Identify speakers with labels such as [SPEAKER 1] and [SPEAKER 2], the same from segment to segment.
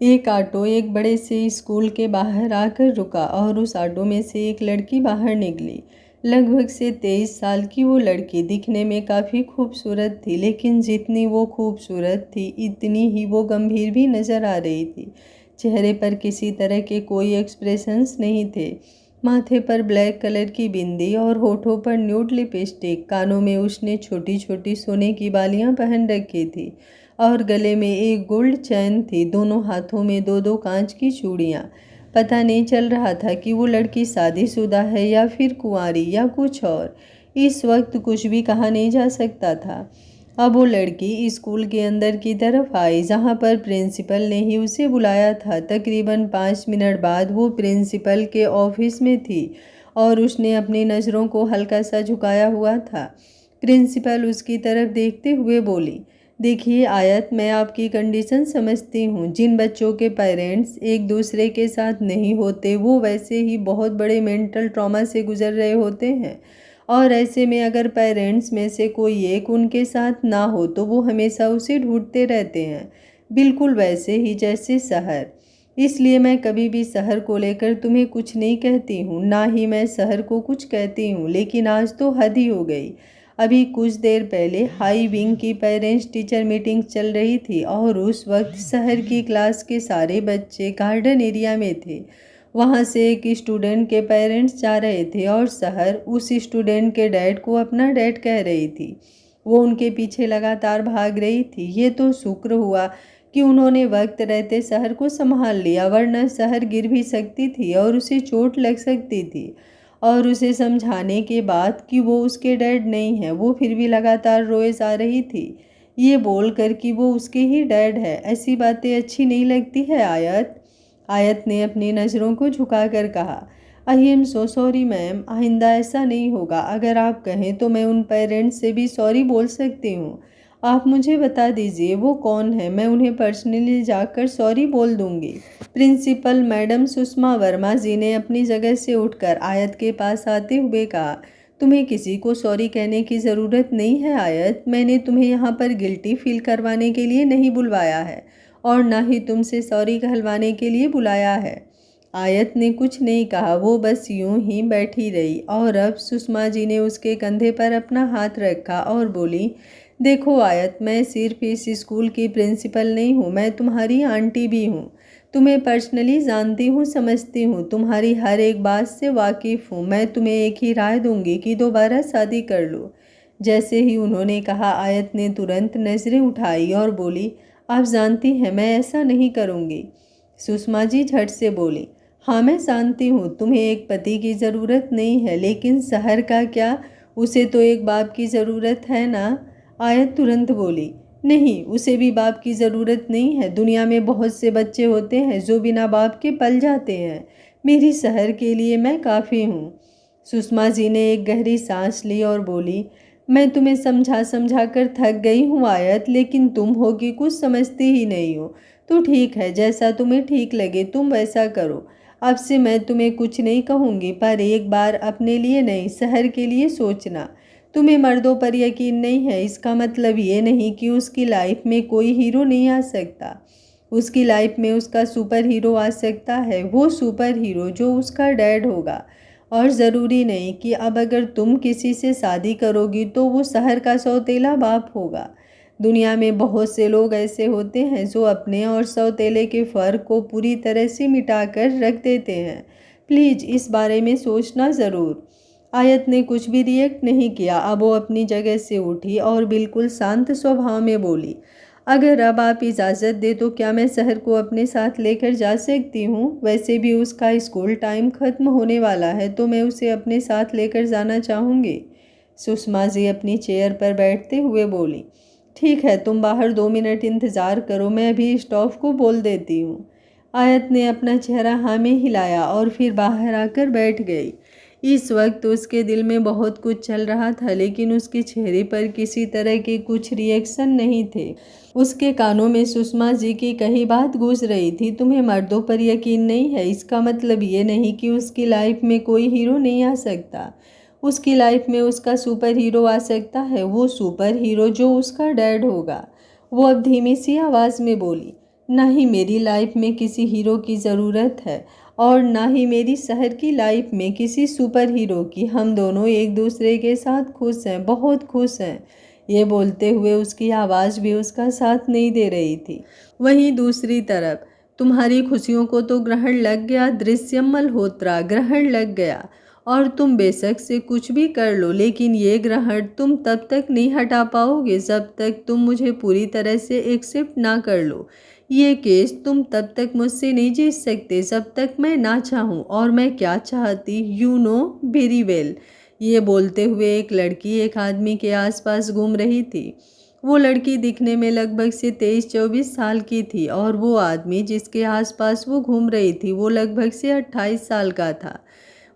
[SPEAKER 1] एक ऑटो एक बड़े से स्कूल के बाहर आकर रुका और उस ऑटो में से एक लड़की बाहर निकली। लगभग से 23 साल की वो लड़की दिखने में काफ़ी खूबसूरत थी, लेकिन जितनी वो खूबसूरत थी इतनी ही वो गंभीर भी नज़र आ रही थी। चेहरे पर किसी तरह के कोई एक्सप्रेशंस नहीं थे। माथे पर ब्लैक कलर की बिंदी और होठों पर न्यूड लिपस्टिक, कानों में उसने छोटी छोटी सोने की बालियां पहन रखी थी और गले में एक गोल्ड चैन थी। दोनों हाथों में दो दो कांच की चूड़ियाँ। पता नहीं चल रहा था कि वो लड़की शादीशुदा है या फिर कुंवारी या कुछ और। इस वक्त कुछ भी कहा नहीं जा सकता था। अब वो लड़की स्कूल के अंदर की तरफ आई, जहाँ पर प्रिंसिपल ने ही उसे बुलाया था। तकरीबन 5 मिनट बाद वो प्रिंसिपल के ऑफिस में थी और उसने अपनी नज़रों को हल्का सा झुकाया हुआ था। प्रिंसिपल उसकी तरफ देखते हुए बोली, देखिए आयत, मैं आपकी कंडीशन समझती हूँ। जिन बच्चों के पेरेंट्स एक दूसरे के साथ नहीं होते वो वैसे ही बहुत बड़े मेंटल ट्रॉमा से गुजर रहे होते हैं, और ऐसे में अगर पेरेंट्स में से कोई एक उनके साथ ना हो तो वो हमेशा उसे ढूंढते रहते हैं, बिल्कुल वैसे ही जैसे शहर। इसलिए मैं कभी भी शहर को लेकर तुम्हें कुछ नहीं कहती हूँ, ना ही मैं शहर को कुछ कहती हूँ, लेकिन आज तो हद ही हो गई। अभी कुछ देर पहले हाई विंग की पेरेंट्स टीचर मीटिंग चल रही थी और उस वक्त शहर की क्लास के सारे बच्चे गार्डन एरिया में थे। वहाँ से एक स्टूडेंट के पेरेंट्स जा रहे थे और शहर उस स्टूडेंट के डैड को अपना डैड कह रही थी। वो उनके पीछे लगातार भाग रही थी। ये तो शुक्र हुआ कि उन्होंने वक्त रहते शहर को संभाल लिया, वरना शहर गिर भी सकती थी और उसे चोट लग सकती थी। और उसे समझाने के बाद कि वो उसके डैड नहीं है, वो फिर भी लगातार रोए जा रही थी, ये बोलकर कि वो उसके ही डैड है। ऐसी बातें अच्छी नहीं लगती है आयत। आयत ने अपनी नज़रों को झुकाकर कहा, I am so sorry ma'am, आइंदा ऐसा नहीं होगा। अगर आप कहें तो मैं उन पेरेंट्स से भी सॉरी बोल सकती हूँ। आप मुझे बता दीजिए वो कौन है, मैं उन्हें पर्सनली जाकर सॉरी बोल दूंगी। प्रिंसिपल मैडम सुषमा वर्मा जी ने अपनी जगह से उठकर आयत के पास आते हुए कहा, तुम्हें किसी को सॉरी कहने की ज़रूरत नहीं है आयत। मैंने तुम्हें यहाँ पर गिल्टी फील करवाने के लिए नहीं बुलवाया है और ना ही तुमसे सॉरी कहलवाने के लिए बुलाया है। आयत ने कुछ नहीं कहा, वो बस यूं ही बैठी रही। और अब सुषमा जी ने उसके कंधे पर अपना हाथ रखा और बोली, देखो आयत, मैं सिर्फ इस स्कूल की प्रिंसिपल नहीं हूँ, मैं तुम्हारी आंटी भी हूँ। तुम्हें पर्सनली जानती हूँ, समझती हूँ, तुम्हारी हर एक बात से वाकिफ़ हूँ। मैं तुम्हें एक ही राय दूंगी कि दोबारा शादी कर लो। जैसे ही उन्होंने कहा, आयत ने तुरंत नज़रें उठाई और बोली, आप जानती हैं मैं ऐसा नहीं करूँगी। सुषमा जी झट से बोली, हाँ मैं जानती हूँ तुम्हें एक पति की ज़रूरत नहीं है, लेकिन शहर का क्या, उसे तो एक बाप की ज़रूरत है ना। आयत तुरंत बोली, नहीं, उसे भी बाप की ज़रूरत नहीं है। दुनिया में बहुत से बच्चे होते हैं जो बिना बाप के पल जाते हैं। मेरी शहर के लिए मैं काफ़ी हूँ। सुषमा जी ने एक गहरी सांस ली और बोली, मैं तुम्हें समझा समझा कर थक गई हूँ आयत, लेकिन तुम हो कि कुछ समझती ही नहीं हो। तो ठीक है, जैसा तुम्हें ठीक लगे तुम वैसा करो। अब से मैं तुम्हें कुछ नहीं कहूँगी, पर एक बार अपने लिए नहीं, शहर के लिए सोचना। तुम्हें मर्दों पर यकीन नहीं है, इसका मतलब ये नहीं कि उसकी लाइफ में कोई हीरो नहीं आ सकता। उसकी लाइफ में उसका सुपर हीरो आ सकता है, वो सुपर हीरो जो उसका डैड होगा। और ज़रूरी नहीं कि अब अगर तुम किसी से शादी करोगी तो वो शहर का सौतेला बाप होगा। दुनिया में बहुत से लोग ऐसे होते हैं जो अपने और सौतेले के फ़र्क को पूरी तरह से मिटा कर रख देते हैं। प्लीज़ इस बारे में सोचना ज़रूर। आयत ने कुछ भी रिएक्ट नहीं किया। अब वो अपनी जगह से उठी और बिल्कुल शांत स्वभाव में बोली, अगर अब आप इजाज़त दे तो क्या मैं शहर को अपने साथ लेकर जा सकती हूँ। वैसे भी उसका स्कूल टाइम ख़त्म होने वाला है, तो मैं उसे अपने साथ लेकर जाना चाहूँगी। सुषमा जी अपनी चेयर पर बैठते हुए बोली, ठीक है, तुम बाहर 2 मिनट इंतज़ार करो, मैं अभी स्टाफ को बोल देती हूँ। आयत ने अपना चेहरा हाँ में हिलाया और फिर बाहर आकर बैठ गई। इस वक्त उसके दिल में बहुत कुछ चल रहा था, लेकिन उसके चेहरे पर किसी तरह के कुछ रिएक्शन नहीं थे। उसके कानों में सुषमा जी की कही बात गूंज रही थी, तुम्हें मर्दों पर यकीन नहीं है, इसका मतलब ये नहीं कि उसकी लाइफ में कोई हीरो नहीं आ सकता। उसकी लाइफ में उसका सुपर हीरो आ सकता है, वो सुपर हीरो जो उसका डैड होगा। वो अब धीमी सी आवाज़ में बोली, ना ही मेरी लाइफ में किसी हीरो की ज़रूरत है और ना ही मेरी शहर की लाइफ में किसी सुपर हीरो की। हम दोनों एक दूसरे के साथ खुश हैं, बहुत खुश हैं। ये बोलते हुए उसकी आवाज़ भी उसका साथ नहीं दे रही थी। वहीं दूसरी तरफ तुम्हारी खुशियों को तो ग्रहण लग गया दृश्यम मल्होत्रा, ग्रहण लग गया। और तुम बेशक से कुछ भी कर लो, लेकिन ये ग्रहण तुम तब तक नहीं हटा पाओगे जब तक तुम मुझे पूरी तरह से एक्सेप्ट ना कर लो। ये केस तुम तब तक मुझसे नहीं जीत सकते जब तक मैं ना चाहूँ, और मैं क्या चाहती यू नो वेरी वेल। ये बोलते हुए एक लड़की एक आदमी के आसपास घूम रही थी। वो लड़की दिखने में लगभग से 23-24 साल की थी और वो आदमी जिसके आसपास वो घूम रही थी वो लगभग से 28 साल का था।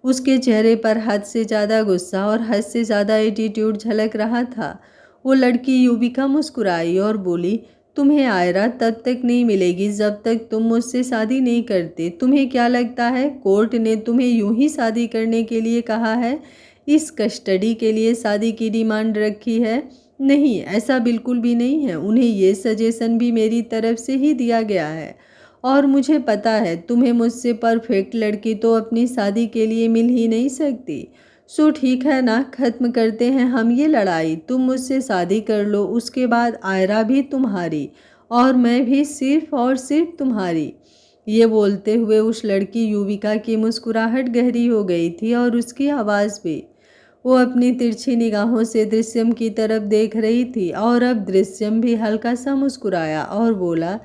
[SPEAKER 1] उसके चेहरे पर हद से ज़्यादा गुस्सा और हद से ज़्यादा एटीट्यूड झलक रहा था। वो लड़की युविका मुस्कुराई और बोली, तुम्हें आयरा तब तक नहीं मिलेगी जब तक तुम मुझसे शादी नहीं करते। तुम्हें क्या लगता है कोर्ट ने तुम्हें यूं ही शादी करने के लिए कहा है? इस कस्टडी के लिए शादी की डिमांड रखी है? नहीं, ऐसा बिल्कुल भी नहीं है। उन्हें ये सजेशन भी मेरी तरफ से ही दिया गया है और मुझे पता है तुम्हें मुझसे परफेक्ट लड़की तो अपनी शादी के लिए मिल ही नहीं सकती। सो ठीक है ना, ख़त्म करते हैं हम ये लड़ाई। तुम मुझसे शादी कर लो, उसके बाद आयरा भी तुम्हारी और मैं भी सिर्फ और सिर्फ तुम्हारी। ये बोलते हुए उस लड़की युविका की मुस्कुराहट गहरी हो गई थी और उसकी आवाज़ भी। वो अपनी तिरछी निगाहों से दृश्यम की तरफ देख रही थी और अब दृश्यम भी हल्का सा मुस्कुराया और बोला,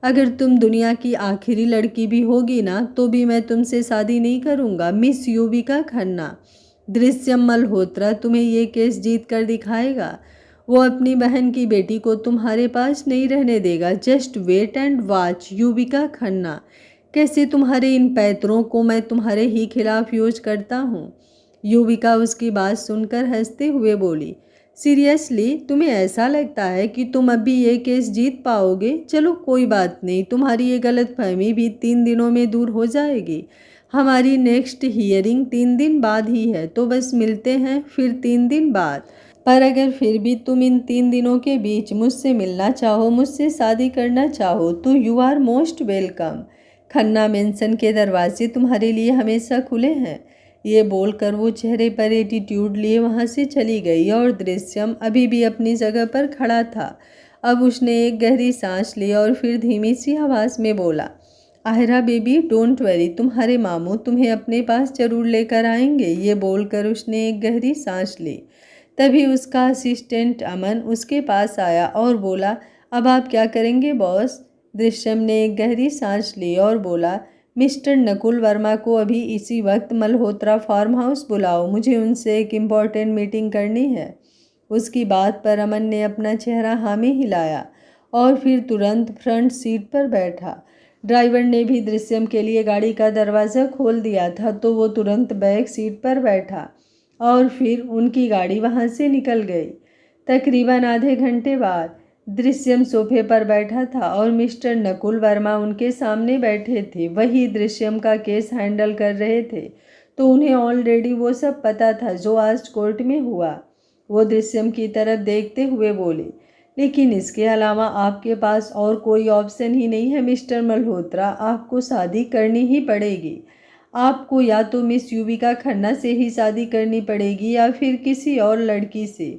[SPEAKER 1] अगर तुम दुनिया की आखिरी लड़की भी होगी ना तो भी मैं तुमसे शादी नहीं करूँगा मिस युविका खन्ना। दृश्यम मल्होत्रा तुम्हें ये केस जीत कर दिखाएगा। वो अपनी बहन की बेटी को तुम्हारे पास नहीं रहने देगा। Just wait and watch Yuvika Khanna, कैसे तुम्हारे इन पैतरों को मैं तुम्हारे ही खिलाफ यूज करता हूँ। युविका उसकी बात सुनकर हंसते हुए बोली, सीरियसली तुम्हें ऐसा लगता है कि तुम अभी ये केस जीत पाओगे? चलो कोई बात नहीं, तुम्हारी ये गलतफहमी भी 3 दिनों में दूर हो जाएगी। हमारी नेक्स्ट हियरिंग 3 दिन बाद ही है, तो बस मिलते हैं फिर 3 दिन बाद। पर अगर फिर भी तुम इन 3 दिनों के बीच मुझसे मिलना चाहो, मुझसे शादी करना चाहो तो you are most welcome. Khanna mansion के दरवाजे तुम्हारे लिए हमेशा खुले हैं। ये बोलकर वो चेहरे पर एटीट्यूड लिए वहाँ से चली गई और दृश्यम अभी भी अपनी जगह पर खड़ा था। अब उसने एक गहरी सांस ली और फिर धीमी सी आवाज़ में बोला, आयरा बेबी डोंट वरी, तुम्हारे मामू तुम्हें अपने पास जरूर लेकर आएंगे। ये बोलकर उसने एक गहरी सांस ली। तभी उसका असिस्टेंट अमन उसके पास आया और बोला, अब आप क्या करेंगे बॉस? दृश्यम ने एक गहरी सांस ली और बोला, मिस्टर नकुल वर्मा को अभी इसी वक्त मल्होत्रा फार्म हाउस बुलाओ, मुझे उनसे एक इम्पॉर्टेंट मीटिंग करनी है। उसकी बात पर अमन ने अपना चेहरा हाँ में हिलाया और फिर तुरंत फ्रंट सीट पर बैठा। ड्राइवर ने भी दृश्यम के लिए गाड़ी का दरवाज़ा खोल दिया था तो वो तुरंत बैक सीट पर बैठा और फिर उनकी गाड़ी वहाँ से निकल गई। तकरीबन आधे घंटे बाद दृश्यम सोफे पर बैठा था और मिस्टर नकुल वर्मा उनके सामने बैठे थे। वही दृश्यम का केस हैंडल कर रहे थे तो उन्हें ऑलरेडी वो सब पता था जो आज कोर्ट में हुआ। वो दृश्यम की तरफ देखते हुए बोले, लेकिन इसके अलावा आपके पास और कोई ऑप्शन ही नहीं है मिस्टर मल्होत्रा, आपको शादी करनी ही पड़ेगी। आपको या तो मिस युविका खन्ना से ही शादी करनी पड़ेगी या फिर किसी और लड़की से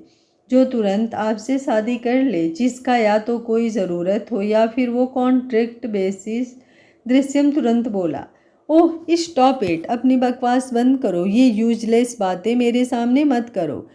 [SPEAKER 1] जो तुरंत आपसे शादी कर ले, जिसका या तो कोई ज़रूरत हो या फिर वो कॉन्ट्रैक्ट बेसिस। दृश्यम तुरंत बोला, ओह स्टॉप इट, अपनी बकवास बंद करो, ये यूजलेस बातें मेरे सामने मत करो।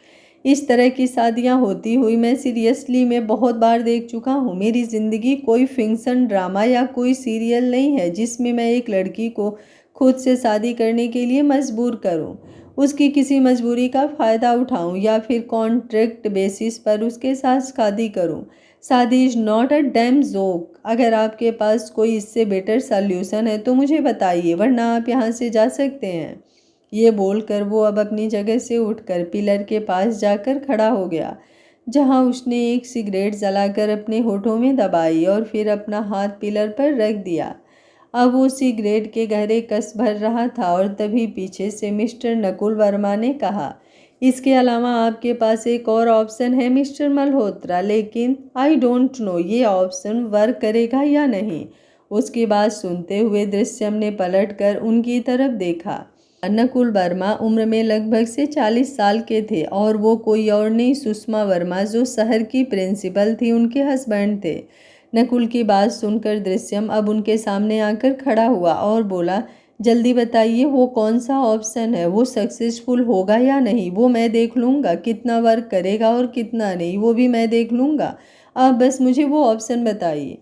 [SPEAKER 1] इस तरह की शादियां होती हुई मैं सीरियसली में बहुत बार देख चुका हूँ। मेरी ज़िंदगी कोई फिक्शन ड्रामा या कोई सीरियल नहीं है जिसमें मैं एक लड़की को खुद से शादी करने के लिए मजबूर करूँ, उसकी किसी मजबूरी का फ़ायदा उठाऊँ या फिर कॉन्ट्रैक्ट बेसिस पर उसके साथ शादी करूँ। शादी is not a dam joke. अगर आपके पास कोई इससे बेटर सॉल्यूशन है तो मुझे बताइए, वरना आप यहाँ से जा सकते हैं। ये बोलकर वो अब अपनी जगह से उठकर पिलर के पास जाकर खड़ा हो गया, जहाँ उसने एक सिगरेट जलाकर अपने होठों में दबाई और फिर अपना हाथ पिलर पर रख दिया। अब वो सिगरेट के गहरे कस भर रहा था और तभी पीछे से मिस्टर नकुल वर्मा ने कहा, इसके अलावा आपके पास एक और ऑप्शन है मिस्टर मल्होत्रा, लेकिन आई डोंट नो ये ऑप्शन वर्क करेगा या नहीं। उसकी बात सुनते हुए दृश्यम ने पलटकर उनकी तरफ देखा। नकुल वर्मा उम्र में लगभग से 40 साल के थे और वो कोई और नहीं सुषमा वर्मा जो शहर की प्रिंसिपल थी उनके हस्बैंड थे। नकुल की बात सुनकर दृश्यम अब उनके सामने आकर खड़ा हुआ और बोला, जल्दी बताइए वो कौन सा ऑप्शन है, वो सक्सेसफुल होगा या नहीं वो मैं देख लूँगा, कितना वर्क करेगा और कितना नहीं वो भी मैं देख लूँगा। आप बस मुझे वो ऑप्शन बताइए।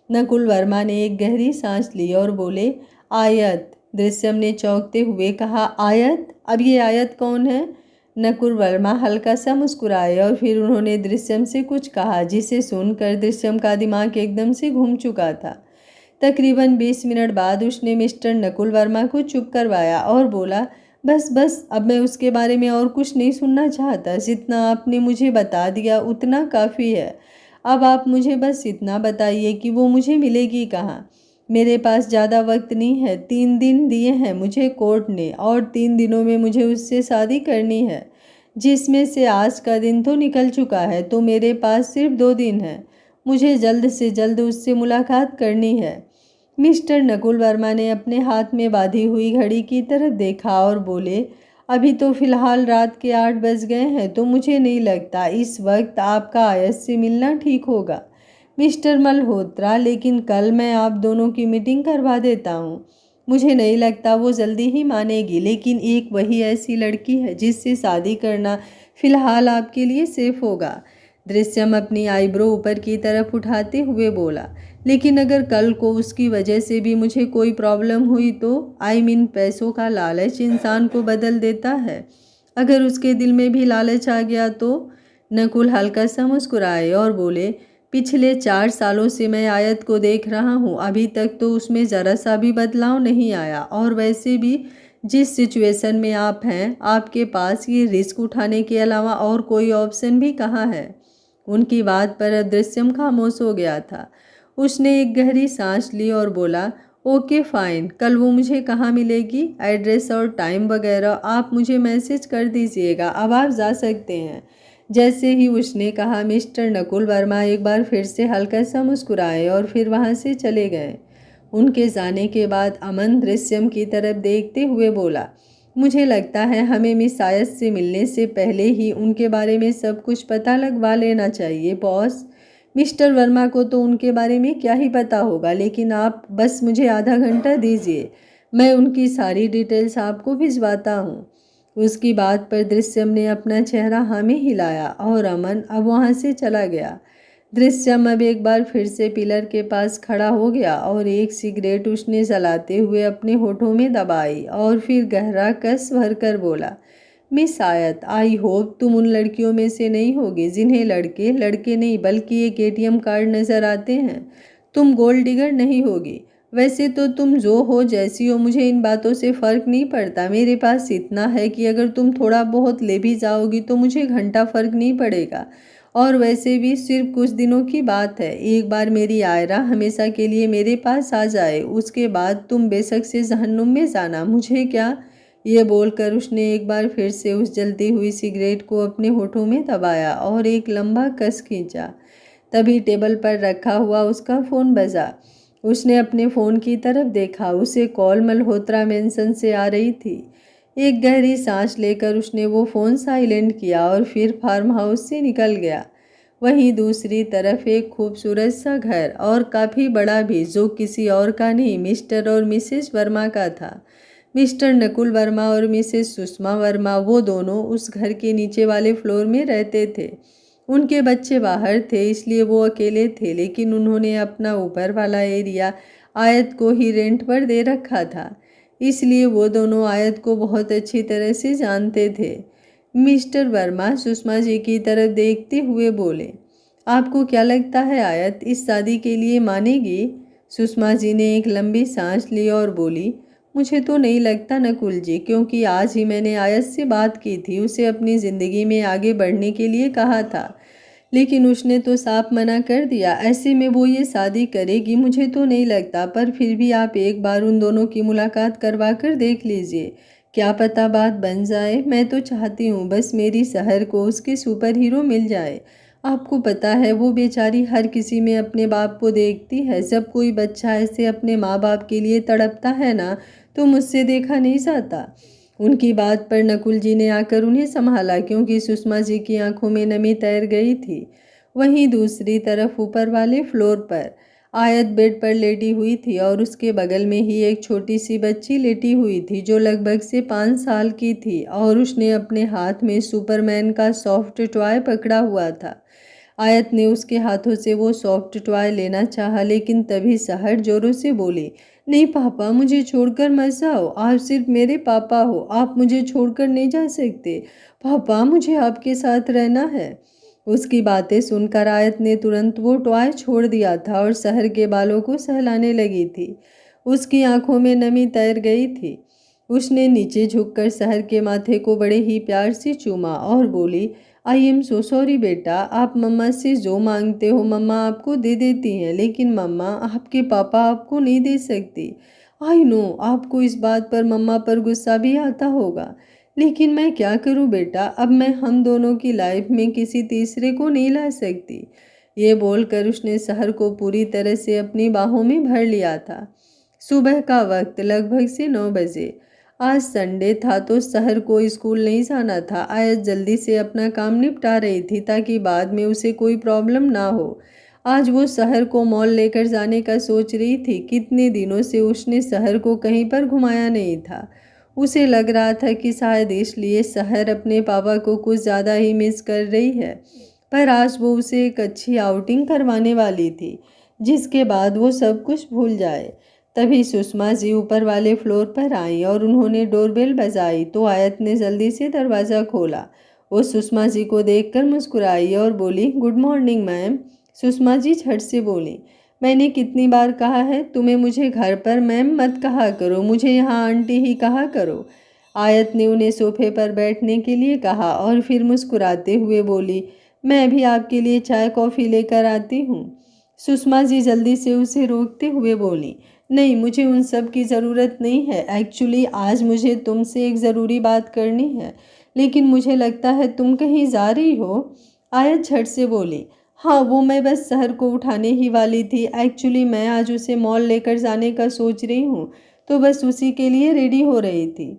[SPEAKER 1] नकुल वर्मा ने एक गहरी सांस ली और बोले, आयत। दृश्यम ने चौंकते हुए कहा, आयत? अब ये आयत कौन है? नकुल वर्मा हल्का सा मुस्कुराए और फिर उन्होंने दृश्यम से कुछ कहा जिसे सुनकर दृश्यम का दिमाग एकदम से घूम चुका था। तकरीबन 20 मिनट बाद उसने मिस्टर नकुल वर्मा को चुप करवाया और बोला, बस बस अब मैं उसके बारे में और कुछ नहीं सुनना चाहता। जितना आपने मुझे बता दिया उतना काफ़ी है। अब आप मुझे बस इतना बताइए कि वो मुझे मिलेगी कहाँ। मेरे पास ज़्यादा वक्त नहीं है, 3 दिन दिए हैं मुझे कोर्ट ने और 3 दिनों में मुझे उससे शादी करनी है, जिसमें से आज का दिन तो निकल चुका है, तो मेरे पास सिर्फ 2 दिन हैं। मुझे जल्द से जल्द उससे मुलाकात करनी है। मिस्टर नकुल वर्मा ने अपने हाथ में बांधी हुई घड़ी की तरफ देखा और बोले, अभी तो फिलहाल रात के 8 बज गए हैं, तो मुझे नहीं लगता इस वक्त आपका आयत से मिलना ठीक होगा मिस्टर मल्होत्रा, लेकिन कल मैं आप दोनों की मीटिंग करवा देता हूँ। मुझे नहीं लगता वो जल्दी ही मानेगी, लेकिन एक वही ऐसी लड़की है जिससे शादी करना फ़िलहाल आपके लिए सेफ होगा। दृश्यम अपनी आईब्रो ऊपर की तरफ उठाते हुए बोला, लेकिन अगर कल को उसकी वजह से भी मुझे कोई प्रॉब्लम हुई तो? आई मीन पैसों का लालच इंसान को बदल देता है। अगर उसके दिल में भी लालच आ गया तो? नकुल हल्का सा मुस्कुराए और बोले, पिछले 4 सालों से मैं आयत को देख रहा हूँ, अभी तक तो उसमें ज़रा सा भी बदलाव नहीं आया। और वैसे भी जिस सिचुएशन में आप हैं, आपके पास ये रिस्क उठाने के अलावा और कोई ऑप्शन भी कहाँ है। उनकी बात पर दृश्यम खामोश हो गया था। उसने एक गहरी सांस ली और बोला, ओके फाइन, कल वो मुझे कहाँ मिलेगी? एड्रेस और टाइम वगैरह आप मुझे मैसेज कर दीजिएगा, अब आप जा सकते हैं। जैसे ही उसने कहा, मिस्टर नकुल वर्मा एक बार फिर से हल्का सा मुस्कुराए और फिर वहाँ से चले गए। उनके जाने के बाद अमन दृश्यम की तरफ देखते हुए बोला, मुझे लगता है हमें मिस आयत से मिलने से पहले ही उनके बारे में सब कुछ पता लगवा लेना चाहिए बॉस। मिस्टर वर्मा को तो उनके बारे में क्या ही पता होगा, लेकिन आप बस मुझे आधा घंटा दीजिए, मैं उनकी सारी डिटेल्स आपको भिजवाता हूँ। उसकी बात पर दृश्यम ने अपना चेहरा हाँ में हिलाया और अमन अब वहाँ से चला गया। दृश्यम अब एक बार फिर से पिलर के पास खड़ा हो गया और एक सिगरेट उसने जलाते हुए अपने होठों में दबाई और फिर गहरा कस भरकर बोला, मिस आयत, आई होप तुम उन लड़कियों में से नहीं होगी जिन्हें लड़के लड़के नहीं बल्कि एक ATM कार्ड नज़र आते हैं। तुम गोल्ड डिगर नहीं होगी। वैसे तो तुम जो हो जैसी हो मुझे इन बातों से फ़र्क नहीं पड़ता। मेरे पास इतना है कि अगर तुम थोड़ा बहुत ले भी जाओगी तो मुझे घंटा फ़र्क नहीं पड़ेगा। और वैसे भी सिर्फ कुछ दिनों की बात है। एक बार मेरी आयरा हमेशा के लिए मेरे पास आ जाए, उसके बाद तुम बेशक से जहन्नुम में जाना, मुझे क्या। ये बोलकर उसने एक बार फिर से उस जलती हुई सिगरेट को अपने होठों में दबाया और एक लंबा कस खींचा। तभी टेबल पर रखा हुआ उसका फ़ोन बजा। उसने अपने फ़ोन की तरफ देखा, उसे कॉल मल्होत्रा मेंशन से आ रही थी। एक गहरी सांस लेकर उसने वो फ़ोन साइलेंट किया और फिर फार्म हाउस से निकल गया। वहीं दूसरी तरफ एक खूबसूरत सा घर और काफ़ी बड़ा भी, जो किसी और का नहीं मिस्टर और मिसेस वर्मा का था। मिस्टर नकुल वर्मा और मिसेस सुषमा वर्मा वो दोनों उस घर के नीचे वाले फ्लोर में रहते थे। उनके बच्चे बाहर थे इसलिए वो अकेले थे, लेकिन उन्होंने अपना ऊपर वाला एरिया आयत को ही रेंट पर दे रखा था, इसलिए वो दोनों आयत को बहुत अच्छी तरह से जानते थे। मिस्टर वर्मा सुषमा जी की तरफ देखते हुए बोले, आपको क्या लगता है आयत इस शादी के लिए मानेगी? सुषमा जी ने एक लंबी सांस ली और बोली, मुझे तो नहीं लगता नकुल जी, क्योंकि आज ही मैंने आयत से बात की थी, उसे अपनी ज़िंदगी में आगे बढ़ने के लिए कहा था, लेकिन उसने तो साफ मना कर दिया। ऐसे में वो ये शादी करेगी मुझे तो नहीं लगता, पर फिर भी आप एक बार उन दोनों की मुलाकात करवा कर देख लीजिए, क्या पता बात बन जाए। मैं तो चाहती हूँ बस मेरी सहर को उसके सुपर हीरो मिल जाए। आपको पता है वो बेचारी हर किसी में अपने बाप को देखती है। जब कोई बच्चा ऐसे अपने माँ बाप के लिए तड़पता है ना, तो मुझसे देखा नहीं जाता। उनकी बात पर नकुल जी ने आकर उन्हें संभाला, क्योंकि सुषमा जी की आंखों में नमी तैर गई थी। वहीं दूसरी तरफ ऊपर वाले फ्लोर पर आयत बेड पर लेटी हुई थी और उसके बगल में ही एक छोटी सी बच्ची लेटी हुई थी जो लगभग से 5 साल की थी, और उसने अपने हाथ में सुपरमैन का सॉफ्ट टॉय पकड़ा हुआ था। आयत ने उसके हाथों से वो सॉफ्ट टॉय लेना चाहा, लेकिन तभी सहर जोरों से बोली, नहीं पापा, मुझे छोड़कर मत जाओ। आप सिर्फ मेरे पापा हो, आप मुझे छोड़कर नहीं जा सकते। पापा, मुझे आपके साथ रहना है। उसकी बातें सुनकर आयत ने तुरंत वो टॉय छोड़ दिया था और सहर के बालों को सहलाने लगी थी। उसकी आंखों में नमी तैर गई थी। उसने नीचे झुककर सहर के माथे को बड़े ही प्यार से चूमा और बोली, आई एम सो सॉरी बेटा, आप मम्मा से जो मांगते हो मम्मा आपको दे देती हैं, लेकिन मम्मा आपके पापा आपको नहीं दे सकती। आई नो आपको इस बात पर मम्मा पर गुस्सा भी आता होगा, लेकिन मैं क्या करूं बेटा, अब मैं हम दोनों की लाइफ में किसी तीसरे को नहीं ला सकती। ये बोलकर उसने सहर को पूरी तरह से अपनी बाहों में भर लिया था। सुबह का वक्त लगभग से 9 बजे। आज संडे था तो सहर को स्कूल नहीं जाना था। आयत जल्दी से अपना काम निपटा रही थी ताकि बाद में उसे कोई प्रॉब्लम ना हो। आज वो सहर को मॉल लेकर जाने का सोच रही थी। कितने दिनों से उसने सहर को कहीं पर घुमाया नहीं था। उसे लग रहा था कि शायद इसलिए सहर अपने पापा को कुछ ज़्यादा ही मिस कर रही है। पर आज वो उसे एक अच्छी आउटिंग करवाने वाली थी, जिसके बाद वो सब कुछ भूल जाए। तभी सुषमा जी ऊपर वाले फ्लोर पर आई और उन्होंने डोरबेल बजाई तो आयत ने जल्दी से दरवाज़ा खोला। वो सुषमा जी को देखकर मुस्कुराई और बोली, good morning ma'am. Sushma ji झट से बोली, मैंने कितनी बार कहा है तुम्हें मुझे घर पर मैम मत कहा करो, मुझे यहाँ आंटी ही कहा करो। आयत ने उन्हें सोफे पर बैठने के लिए कहा और फिर मुस्कुराते हुए बोली, मैं भी आपके लिए चाय कॉफ़ी लेकर आती हूँ। सुषमा जी जल्दी से उसे रोकते हुए बोली, नहीं, मुझे उन सब की ज़रूरत नहीं है। एक्चुअली आज मुझे तुमसे एक ज़रूरी बात करनी है, लेकिन मुझे लगता है तुम कहीं जा रही हो। आयत झट से बोली, हाँ, वो मैं बस सहर को उठाने ही वाली थी। एक्चुअली मैं आज उसे मॉल लेकर जाने का सोच रही हूँ, तो बस उसी के लिए रेडी हो रही थी।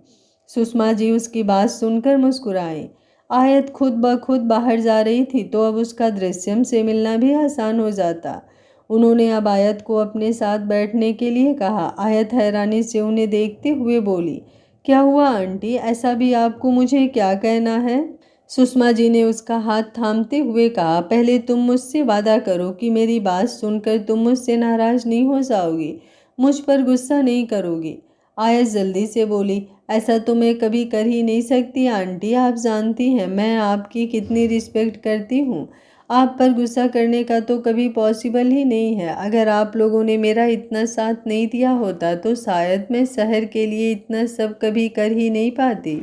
[SPEAKER 1] सुषमा जी उसकी बात सुनकर मुस्कुराई। आयत खुद ब खुद बाहर जा रही थी तो अब उसका दृश्यम से मिलना भी आसान हो जाता। उन्होंने अब आयत को अपने साथ बैठने के लिए कहा। आयत हैरानी से उन्हें देखते हुए बोली, क्या हुआ आंटी, ऐसा भी आपको मुझे क्या कहना है? सुषमा जी ने उसका हाथ थामते हुए कहा, पहले तुम मुझसे वादा करो कि मेरी बात सुनकर तुम मुझसे नाराज नहीं हो जाओगी, मुझ पर गुस्सा नहीं करोगी। आयत जल्दी से बोली, ऐसा तो मैं कभी कर ही नहीं सकती आंटी, आप जानती हैं मैं आपकी कितनी रिस्पेक्ट करती हूँ। आप पर गुस्सा करने का तो कभी पॉसिबल ही नहीं है। अगर आप लोगों ने मेरा इतना साथ नहीं दिया होता तो शायद मैं शहर के लिए इतना सब कभी कर ही नहीं पाती।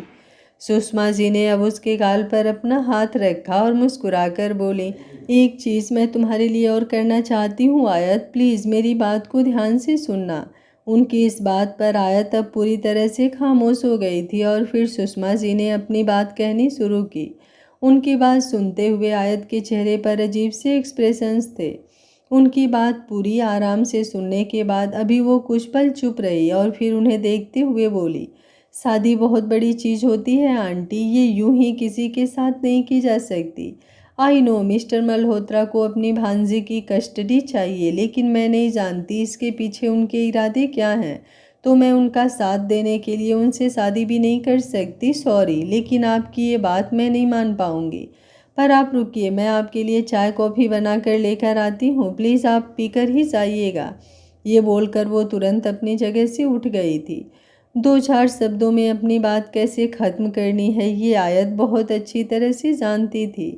[SPEAKER 1] सुषमा जी ने अब उसके गाल पर अपना हाथ रखा और मुस्कुराकर बोली, एक चीज़ मैं तुम्हारे लिए और करना चाहती हूँ आयत, प्लीज़ मेरी बात को ध्यान से सुनना। उनकी इस बात पर आयत अब पूरी तरह से खामोश हो गई थी और फिर सुषमा जी ने अपनी बात कहनी शुरू की। उनकी बात सुनते हुए आयत के चेहरे पर अजीब से एक्सप्रेशंस थे। उनकी बात पूरी आराम से सुनने के बाद अभी वो कुछ पल चुप रही और फिर उन्हें देखते हुए बोली, शादी बहुत बड़ी चीज़ होती है आंटी, ये यूं ही किसी के साथ नहीं की जा सकती। आई नो मिस्टर मल्होत्रा को अपनी भांजी की कस्टडी चाहिए, लेकिन मैं नहीं जानती इसके पीछे उनके इरादे क्या हैं, तो मैं उनका साथ देने के लिए उनसे शादी भी नहीं कर सकती। सॉरी, लेकिन आपकी ये बात मैं नहीं मान पाऊँगी। पर आप रुकिए, मैं आपके लिए चाय कॉफ़ी बना कर लेकर आती हूँ, प्लीज़ आप पीकर ही जाइएगा। ये बोलकर वो तुरंत अपनी जगह से उठ गई थी। दो चार शब्दों में अपनी बात कैसे ख़त्म करनी है ये आयत बहुत अच्छी तरह से जानती थी।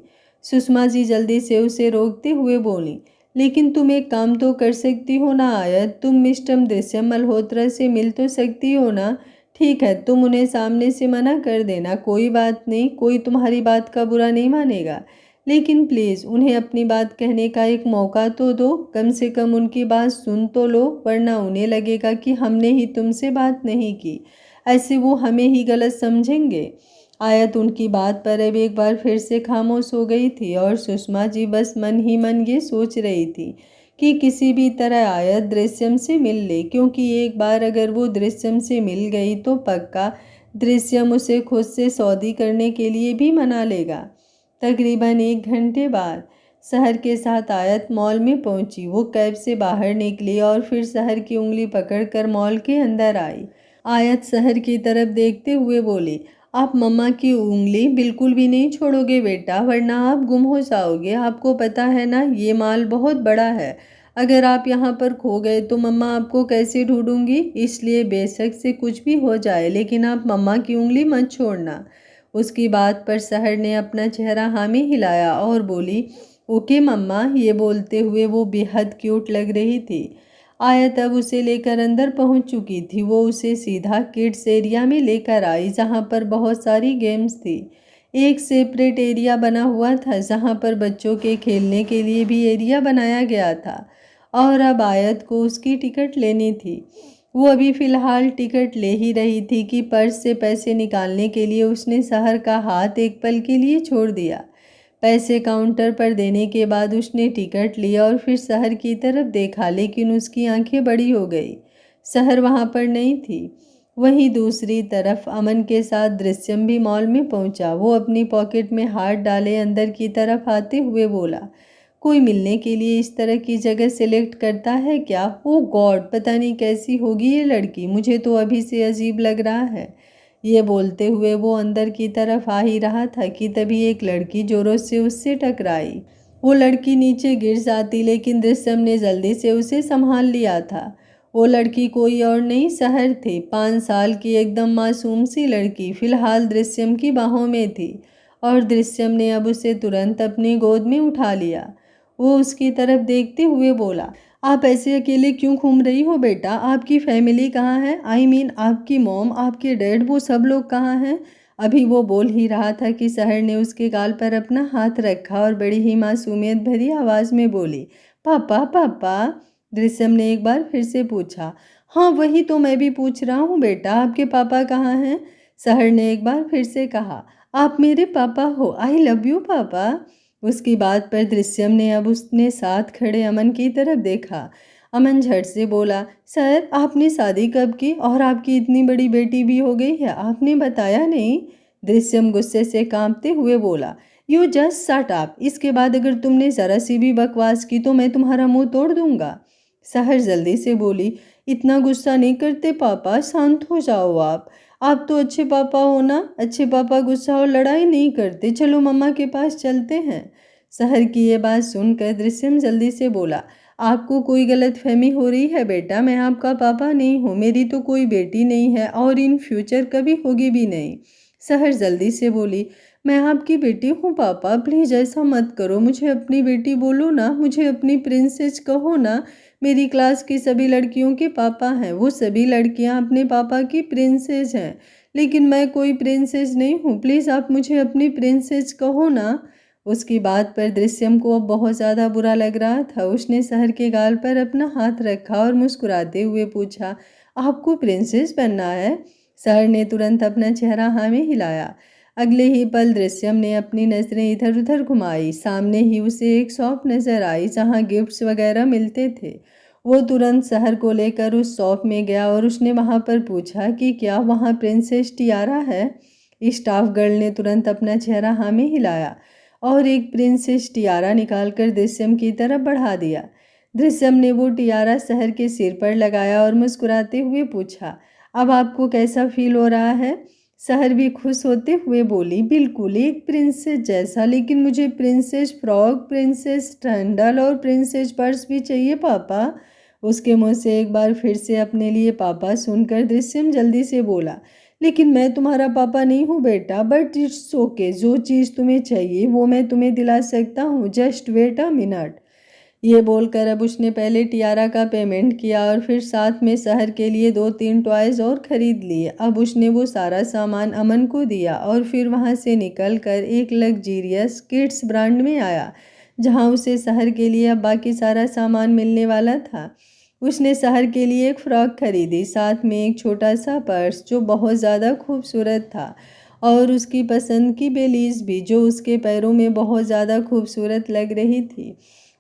[SPEAKER 1] सुषमा जी जल्दी से उसे रोकते हुए बोली, लेकिन तुम एक काम तो कर सकती हो ना आयत, तुम मिस्टर दृश्यम मल्होत्रा से मिल तो सकती हो ना। ठीक है, तुम उन्हें सामने से मना कर देना, कोई बात नहीं, कोई तुम्हारी बात का बुरा नहीं मानेगा, लेकिन प्लीज़ उन्हें अपनी बात कहने का एक मौका तो दो, कम से कम उनकी बात सुन तो लो, वरना उन्हें लगेगा कि हमने ही तुमसे बात नहीं की। ऐसे वो हमें ही गलत समझेंगे। आयत उनकी बात पर अब एक बार फिर से खामोश हो गई थी और सुषमा जी बस मन ही मन ये सोच रही थी कि किसी भी तरह आयत दृश्यम से मिल ले, क्योंकि एक बार अगर वो दृश्यम से मिल गई तो पक्का दृश्यम उसे खुद से सौदी करने के लिए भी मना लेगा। तकरीबन 1 घंटे बाद शहर के साथ आयत मॉल में पहुंची। वो कैब से बाहर निकली और फिर शहर की उंगली पकड़कर मॉल के अंदर आई। आयत शहर की तरफ देखते हुए बोली, आप मम्मा की उंगली बिल्कुल भी नहीं छोड़ोगे बेटा, वरना आप गुम हो जाओगे। आपको पता है ना, ये माल बहुत बड़ा है। अगर आप यहाँ पर खो गए तो मम्मा आपको कैसे ढूंढूंगी? इसलिए बेशक से कुछ भी हो जाए, लेकिन आप मम्मा की उंगली मत छोड़ना। उसकी बात पर शहर ने अपना चेहरा हामी हिलाया और बोली, ओके मम्मा। ये बोलते हुए वो बेहद क्यूट लग रही थी। आयत अब उसे लेकर अंदर पहुंच चुकी थी। वो उसे सीधा किड्स एरिया में लेकर आई, जहां पर बहुत सारी गेम्स थी। एक सेपरेट एरिया बना हुआ था जहां पर बच्चों के खेलने के लिए भी एरिया बनाया गया था और अब आयत को उसकी टिकट लेनी थी। वो अभी फ़िलहाल टिकट ले ही रही थी कि पर्स से पैसे निकालने के लिए उसने शहर का हाथ एक पल के लिए छोड़ दिया। पैसे काउंटर पर देने के बाद उसने टिकट लिया और फिर शहर की तरफ देखा, लेकिन उसकी आंखें बड़ी हो गई। शहर वहां पर नहीं थी। वहीं दूसरी तरफ अमन के साथ दृश्यम भी मॉल में पहुंचा। वो अपनी पॉकेट में हाथ डाले अंदर की तरफ आते हुए बोला, कोई मिलने के लिए इस तरह की जगह सिलेक्ट करता है क्या? ओ गॉड, पता नहीं कैसी होगी ये लड़की, मुझे तो अभी से अजीब लग रहा है। ये बोलते हुए वो अंदर की तरफ आ ही रहा था कि तभी एक लड़की जोरों से उससे टकराई। वो लड़की नीचे गिर जाती, लेकिन दृश्यम ने जल्दी से उसे संभाल लिया था। वो लड़की कोई और नहीं, शहर थे। 5 साल की एकदम मासूम सी लड़की फिलहाल दृश्यम की बाहों में थी और दृश्यम ने अब उसे तुरंत अपनी गोद में उठा लिया। वो उसकी तरफ देखते हुए बोला, आप ऐसे अकेले क्यों घूम रही हो बेटा? आपकी फैमिली कहाँ है? आई मीन आपकी मॉम, आपके डैड, वो सब लोग कहाँ हैं? अभी वो बोल ही रहा था कि शहर ने उसके गाल पर अपना हाथ रखा और बड़ी ही मासूमियत भरी आवाज़ में बोली, पापा पापा। दृश्यम ने एक बार फिर से पूछा। हाँ वही तो मैं भी पूछ रहा हूँ बेटा, आपके पापा कहाँ हैं? शहर ने एक बार फिर से कहा, आप मेरे पापा हो। आई लव यू पापा। उसकी बात पर दृश्यम ने अब उसने साथ खड़े अमन की तरफ देखा। अमन झट से बोला, सर आपने शादी कब की और आपकी इतनी बड़ी बेटी भी हो गई है, आपने बताया नहीं। दृश्यम गुस्से से कांपते हुए बोला, यू जस्ट शट अप। इसके बाद अगर तुमने जरा सी भी बकवास की तो मैं तुम्हारा मुंह तोड़ दूंगा। सहर जल्दी से बोली, इतना गुस्सा नहीं करते पापा, शांत हो जाओ आप तो अच्छे पापा हो ना। अच्छे पापा गुस्सा और लड़ाई नहीं करते। चलो मम्मा के पास चलते हैं। सहर की ये बात सुनकर दृश्यम जल्दी से बोला, आपको कोई गलतफहमी हो रही है बेटा, मैं आपका पापा नहीं हूँ। मेरी तो कोई बेटी नहीं है और इन फ्यूचर कभी होगी भी नहीं। सहर जल्दी से बोली, मैं आपकी बेटी हूँ पापा, प्लीज़ ऐसा मत करो। मुझे अपनी बेटी बोलो ना, मुझे अपनी प्रिंसेस कहो ना। मेरी क्लास की सभी लड़कियों के पापा हैं, वो सभी लड़कियां अपने पापा की प्रिंसेस हैं, लेकिन मैं कोई प्रिंसेस नहीं हूँ। प्लीज़ आप मुझे अपनी प्रिंसेस कहो ना। उसकी बात पर दृश्यम को अब बहुत ज़्यादा बुरा लग रहा था। उसने शहर के गाल पर अपना हाथ रखा और मुस्कुराते हुए पूछा, आपको प्रिंसेस बनना है? शहर ने तुरंत अपना चेहरा हाँ में हिलाया। अगले ही पल दृश्यम ने अपनी नज़रें इधर उधर घुमाई। सामने ही उसे एक शॉप नज़र आई जहाँ गिफ्ट्स वगैरह मिलते थे। वो तुरंत शहर को लेकर उस शॉप में गया और उसने वहाँ पर पूछा कि क्या वहाँ प्रिंसेस टियारा है। स्टाफ गर्ल ने तुरंत अपना चेहरा हाँ में हिलाया और एक प्रिंसेस टियारा निकालकर दृश्यम की तरफ बढ़ा दिया। दृश्यम ने वो टियारा शहर के सिर पर लगाया और मुस्कुराते हुए पूछा, अब आपको कैसा फील हो रहा है? शहर भी खुश होते हुए बोली, बिल्कुल एक प्रिंसेस जैसा, लेकिन मुझे प्रिंसेस फ्रॉक, प्रिंसेस टंडल और प्रिंसेस पर्स भी चाहिए पापा। उसके मुंह से एक बार फिर से अपने लिए पापा सुनकर दृश्यम जल्दी से बोला, लेकिन मैं तुम्हारा पापा नहीं हूँ बेटा, बट इट्स ओके, जो चीज़ तुम्हें चाहिए वो मैं तुम्हें दिला सकता हूँ, जस्ट वेट अ मिनट। ये बोलकर अब उसने पहले टियारा का पेमेंट किया और फिर साथ में शहर के लिए 2-3 टॉयज़ और ख़रीद लिए। अब उसने वो सारा सामान अमन को दिया और फिर वहाँ से निकलकर एक लग्जीरियस किड्स ब्रांड में आया, जहाँ उसे शहर के लिए अब बाकी सारा सामान मिलने वाला था। उसने शहर के लिए एक फ़्रॉक खरीदी, साथ में एक छोटा सा पर्स जो बहुत ज़्यादा खूबसूरत था, और उसकी पसंद की बेलीज़ भी जो उसके पैरों में बहुत ज़्यादा खूबसूरत लग रही थी।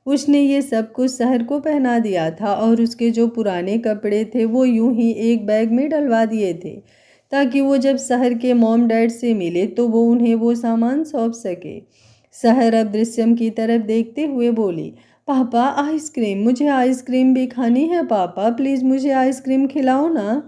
[SPEAKER 1] उसने ये सब कुछ शहर को पहना दिया था और उसके जो पुराने कपड़े थे वो यूं ही एक बैग में डलवा दिए थे, ताकि वो जब शहर के मॉम डैड से मिले तो वो उन्हें वो सामान सौंप सके। शहर अब दृश्यम की तरफ देखते हुए बोली, पापा आइसक्रीम, मुझे आइसक्रीम भी खानी है पापा, प्लीज़ मुझे आइसक्रीम खिलाओ ना।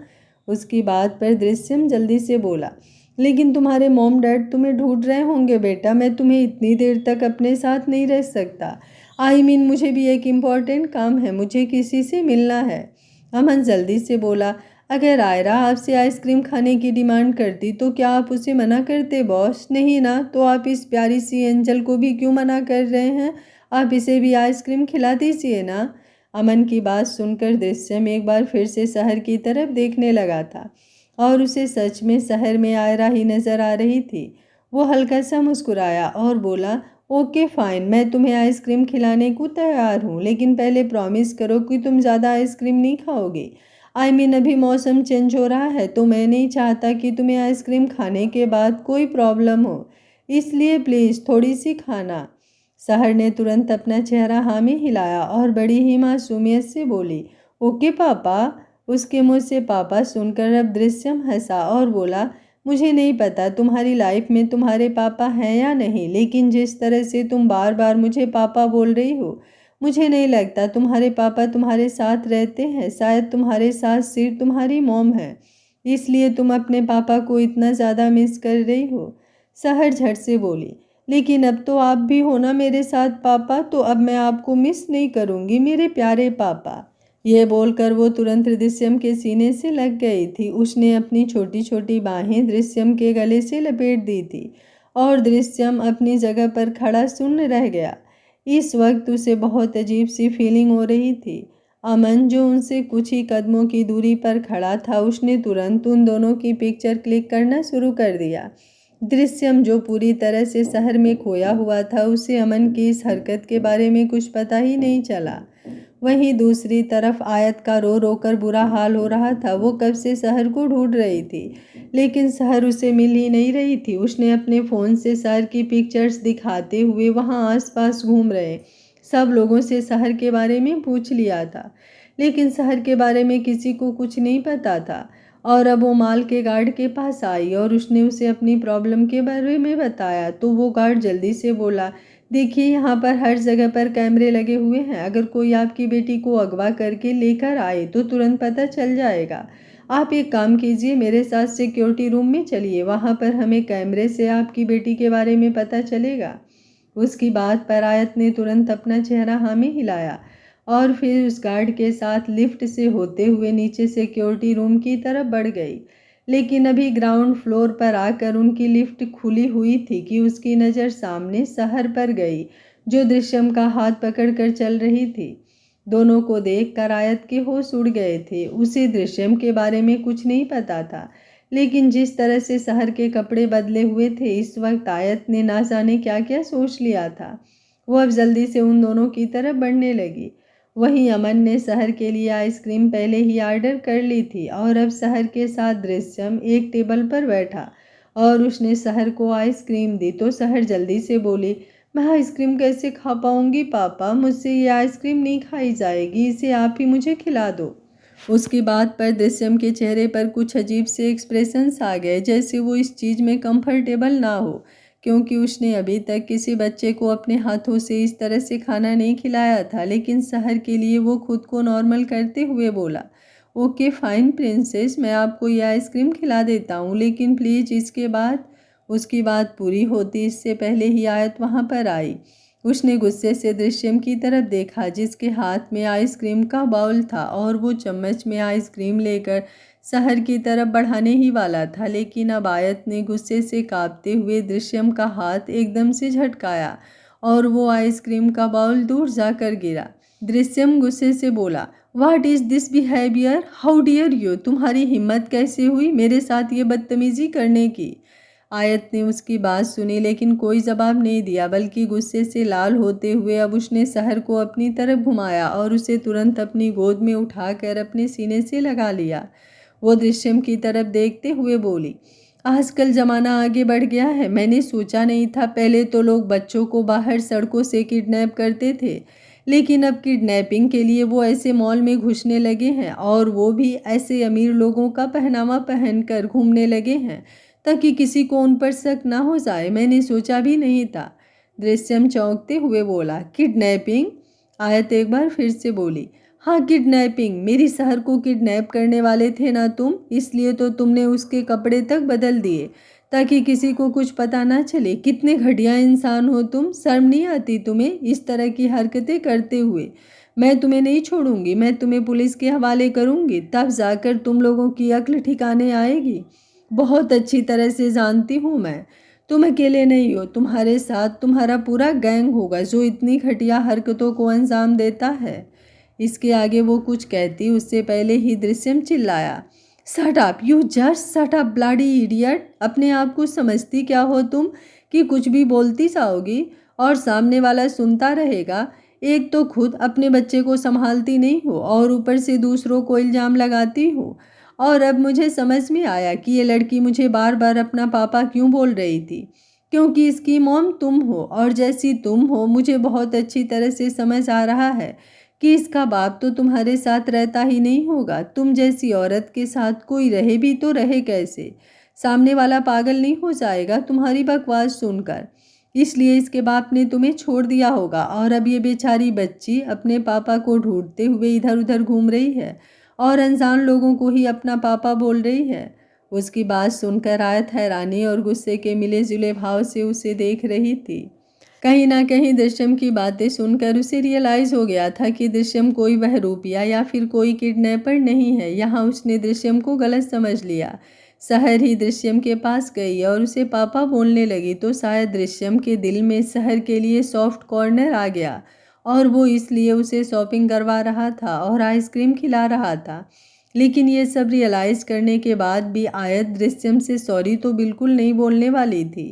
[SPEAKER 1] उसकी बात पर दृश्यम जल्दी से बोला, लेकिन तुम्हारे मॉम डैड तुम्हें ढूंढ रहे होंगे बेटा, मैं तुम्हें इतनी देर तक अपने साथ नहीं रह सकता। मुझे भी एक इम्पॉर्टेंट काम है, मुझे किसी से मिलना है। अमन जल्दी से बोला, अगर आयरा आपसे आइसक्रीम खाने की डिमांड करती तो क्या आप उसे मना करते बॉस? नहीं ना, तो आप इस प्यारी सी एंजल को भी क्यों मना कर रहे हैं? आप इसे भी आइसक्रीम खिला दीजिए ना। अमन की बात सुनकर दृश्यम एक बार फिर से शहर की तरफ देखने लगा था और उसे सच में शहर में आयरा ही नजर आ रही थी। वो हल्का सा मुस्कुराया और बोला, ओके फाइन, मैं तुम्हें आइसक्रीम खिलाने को तैयार हूँ, लेकिन पहले प्रॉमिस करो कि तुम ज़्यादा आइसक्रीम नहीं खाओगे। अभी मौसम चेंज हो रहा है तो मैं नहीं चाहता कि तुम्हें आइसक्रीम खाने के बाद कोई प्रॉब्लम हो, इसलिए प्लीज़ थोड़ी सी खाना। सहर ने तुरंत अपना चेहरा हाँ में हिलाया और बड़ी ही मासूमियत से बोली, ओके पापा। उसके मुँह से पापा सुनकर अब दृश्यम हंसा और बोला, मुझे नहीं पता तुम्हारी लाइफ में तुम्हारे पापा हैं या नहीं, लेकिन जिस तरह से तुम बार बार मुझे पापा बोल रही हो, मुझे नहीं लगता तुम्हारे पापा तुम्हारे साथ रहते हैं। शायद तुम्हारे साथ सिर्फ तुम्हारी मॉम है, इसलिए तुम अपने पापा को इतना ज़्यादा मिस कर रही हो। सहर झट से बोली, लेकिन अब तो आप भी हो ना मेरे साथ पापा, तो अब मैं आपको मिस नहीं करूँगी मेरे प्यारे पापा। यह बोलकर वो तुरंत दृश्यम के सीने से लग गई थी। उसने अपनी छोटी छोटी बाहें दृश्यम के गले से लपेट दी थी और दृश्यम अपनी जगह पर खड़ा सुन्न रह गया। इस वक्त उसे बहुत अजीब सी फीलिंग हो रही थी। अमन जो उनसे कुछ ही कदमों की दूरी पर खड़ा था, उसने तुरंत उन दोनों की पिक्चर क्लिक करना शुरू कर दिया। दृश्यम जो पूरी तरह से शहर में खोया हुआ था, उसे अमन की इस हरकत के बारे में कुछ पता ही नहीं चला। वहीं दूसरी तरफ आयत का रो रो कर बुरा हाल हो रहा था। वो कब से शहर को ढूंढ रही थी, लेकिन शहर उसे मिल ही नहीं रही थी। उसने अपने फ़ोन से शहर की पिक्चर्स दिखाते हुए वहां आसपास घूम रहे सब लोगों से शहर के बारे में पूछ लिया था, लेकिन शहर के बारे में किसी को कुछ नहीं पता था। और अब वो माल के गार्ड के पास आई और उसने उसे अपनी प्रॉब्लम के बारे में बताया, तो वो गार्ड जल्दी से बोला, देखिए यहाँ पर हर जगह पर कैमरे लगे हुए हैं, अगर कोई आपकी बेटी को अगवा करके लेकर आए तो तुरंत पता चल जाएगा। आप एक काम कीजिए, मेरे साथ सिक्योरिटी रूम में चलिए, वहाँ पर हमें कैमरे से आपकी बेटी के बारे में पता चलेगा। उसकी बात पर आयत ने तुरंत अपना चेहरा हाँ में हिलाया और फिर उस गार्ड के साथ लिफ्ट से होते हुए नीचे सिक्योरिटी रूम की तरफ बढ़ गई। लेकिन अभी ग्राउंड फ्लोर पर आकर उनकी लिफ्ट खुली हुई थी कि उसकी नज़र सामने शहर पर गई, जो दृश्यम का हाथ पकड़कर चल रही थी। दोनों को देखकर आयत के होश उड़ गए थे। उसे दृश्यम के बारे में कुछ नहीं पता था, लेकिन जिस तरह से शहर के कपड़े बदले हुए थे, इस वक्त आयत ने ना जाने क्या क्या सोच लिया था। वो अब जल्दी से उन दोनों की तरफ बढ़ने लगी। वहीं अमन ने शहर के लिए आइसक्रीम पहले ही ऑर्डर कर ली थी और अब शहर के साथ दृश्यम एक टेबल पर बैठा और उसने शहर को आइसक्रीम दी, तो शहर जल्दी से बोली, मैं आइसक्रीम कैसे खा पाऊंगी पापा, मुझसे ये आइसक्रीम नहीं खाई जाएगी, इसे आप ही मुझे खिला दो। उसकी बात पर दृश्यम के चेहरे पर कुछ अजीब से एक्सप्रेशंस आ गए, जैसे वो इस चीज़ में कंफर्टेबल ना हो, क्योंकि उसने अभी तक किसी बच्चे को अपने हाथों से इस तरह से खाना नहीं खिलाया था। लेकिन शहर के लिए वो खुद को नॉर्मल करते हुए बोला, ओके फाइन प्रिंसेस, मैं आपको ये आइसक्रीम खिला देता हूँ, लेकिन प्लीज़ इसके बाद। उसकी बात पूरी होती इससे पहले ही आयत वहाँ पर आई। उसने गुस्से से दृश्यम की तरफ देखा, जिसके हाथ में आइसक्रीम का बाउल था और वो चम्मच में आइसक्रीम लेकर शहर की तरफ बढ़ाने ही वाला था। लेकिन अब आयत ने गुस्से से कांपते हुए दृश्यम का हाथ एकदम से झटकाया और वो आइसक्रीम का बाउल दूर जाकर गिरा। दृश्यम गुस्से से बोला, what is this behaviour, how dare you, तुम्हारी हिम्मत कैसे हुई मेरे साथ ये बदतमीजी करने की। आयत ने उसकी बात सुनी लेकिन कोई जवाब नहीं दिया, बल्कि गुस्से से लाल होते हुए अब उसने सहर को अपनी तरफ घुमाया और उसे तुरंत अपनी गोद में उठाकर अपने सीने से लगा लिया। वो दृश्यम की तरफ देखते हुए बोली, आजकल ज़माना आगे बढ़ गया है। मैंने सोचा नहीं था। पहले तो लोग बच्चों को बाहर सड़कों से किडनैप करते थे, लेकिन अब किडनैपिंग के लिए वो ऐसे मॉल में घुसने लगे हैं, और वो भी ऐसे अमीर लोगों का पहनावा पहनकर घूमने लगे हैं ताकि किसी को उन पर शक ना हो जाए। मैंने सोचा भी नहीं था। दृश्यम चौंकते हुए बोला, किडनैपिंग? आयत एक बार फिर से बोली, हाँ किडनैपिंग। मेरी सहर को किडनैप करने वाले थे ना तुम, इसलिए तो तुमने उसके कपड़े तक बदल दिए ताकि किसी को कुछ पता ना चले। कितने घटिया इंसान हो तुम। शर्म नहीं आती तुम्हें इस तरह की हरकतें करते हुए? मैं तुम्हें नहीं छोड़ूंगी। मैं तुम्हें पुलिस के हवाले करूंगी, तब जाकर तुम लोगों की अक्ल ठिकाने आएगी। बहुत अच्छी तरह से जानती हूँ मैं। तुम अकेले नहीं हो, तुम्हारे साथ तुम्हारा पूरा गैंग होगा जो इतनी घटिया हरकतों को अंजाम देता है। इसके आगे वो कुछ कहती उससे पहले ही दृश्यम चिल्लाया, shut up you, just shut up bloody idiot. अपने आप को समझती क्या हो तुम कि कुछ भी बोलती जाओगी और सामने वाला सुनता रहेगा? एक तो खुद अपने बच्चे को संभालती नहीं हो और ऊपर से दूसरों को इल्ज़ाम लगाती हो। और अब मुझे समझ में आया कि ये लड़की मुझे बार बार अपना पापा क्यों बोल रही थी, क्योंकि इसकी मॉम तुम हो, और जैसी तुम हो मुझे बहुत अच्छी तरह से समझ आ रहा है कि इसका बाप तो तुम्हारे साथ रहता ही नहीं होगा। तुम जैसी औरत के साथ कोई रहे भी तो रहे कैसे? सामने वाला पागल नहीं हो जाएगा तुम्हारी बकवास सुनकर? इसलिए इसके बाप ने तुम्हें छोड़ दिया होगा, और अब ये बेचारी बच्ची अपने पापा को ढूंढते हुए इधर उधर घूम रही है और अनजान लोगों को ही अपना पापा बोल रही है। उसकी बात सुनकर आयत हैरानी और गुस्से के मिले जुले भाव से उसे देख रही थी। कहीं ना कहीं दृश्यम की बातें सुनकर उसे रियलाइज़ हो गया था कि दृश्यम कोई बहरूपिया या फिर कोई किडनैपर नहीं है। यहाँ उसने दृश्यम को गलत समझ लिया। शहर ही दृश्यम के पास गई और उसे पापा बोलने लगी तो शायद दृश्यम के दिल में शहर के लिए सॉफ्ट कॉर्नर आ गया, और वो इसलिए उसे शॉपिंग करवा रहा था और आइसक्रीम खिला रहा था। लेकिन ये सब रियलाइज़ करने के बाद भी आयत दृश्यम से सॉरी तो बिल्कुल नहीं बोलने वाली थी।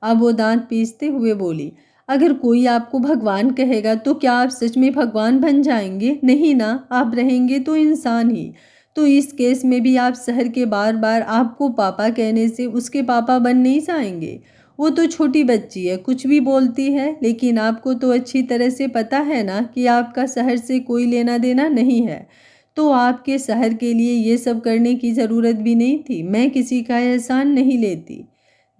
[SPEAKER 1] अब वो दांत पीसते हुए बोली, अगर कोई आपको भगवान कहेगा तो क्या आप सच में भगवान बन जाएंगे? नहीं ना, आप रहेंगे तो इंसान ही। तो इस केस में भी आप शहर के बार बार आपको पापा कहने से उसके पापा बन नहीं जाएंगे। वो तो छोटी बच्ची है, कुछ भी बोलती है, लेकिन आपको तो अच्छी तरह से पता है ना कि आपका शहर से कोई लेना देना नहीं है। तो आपके शहर के लिए ये सब करने की ज़रूरत भी नहीं थी। मैं किसी का एहसान नहीं लेती।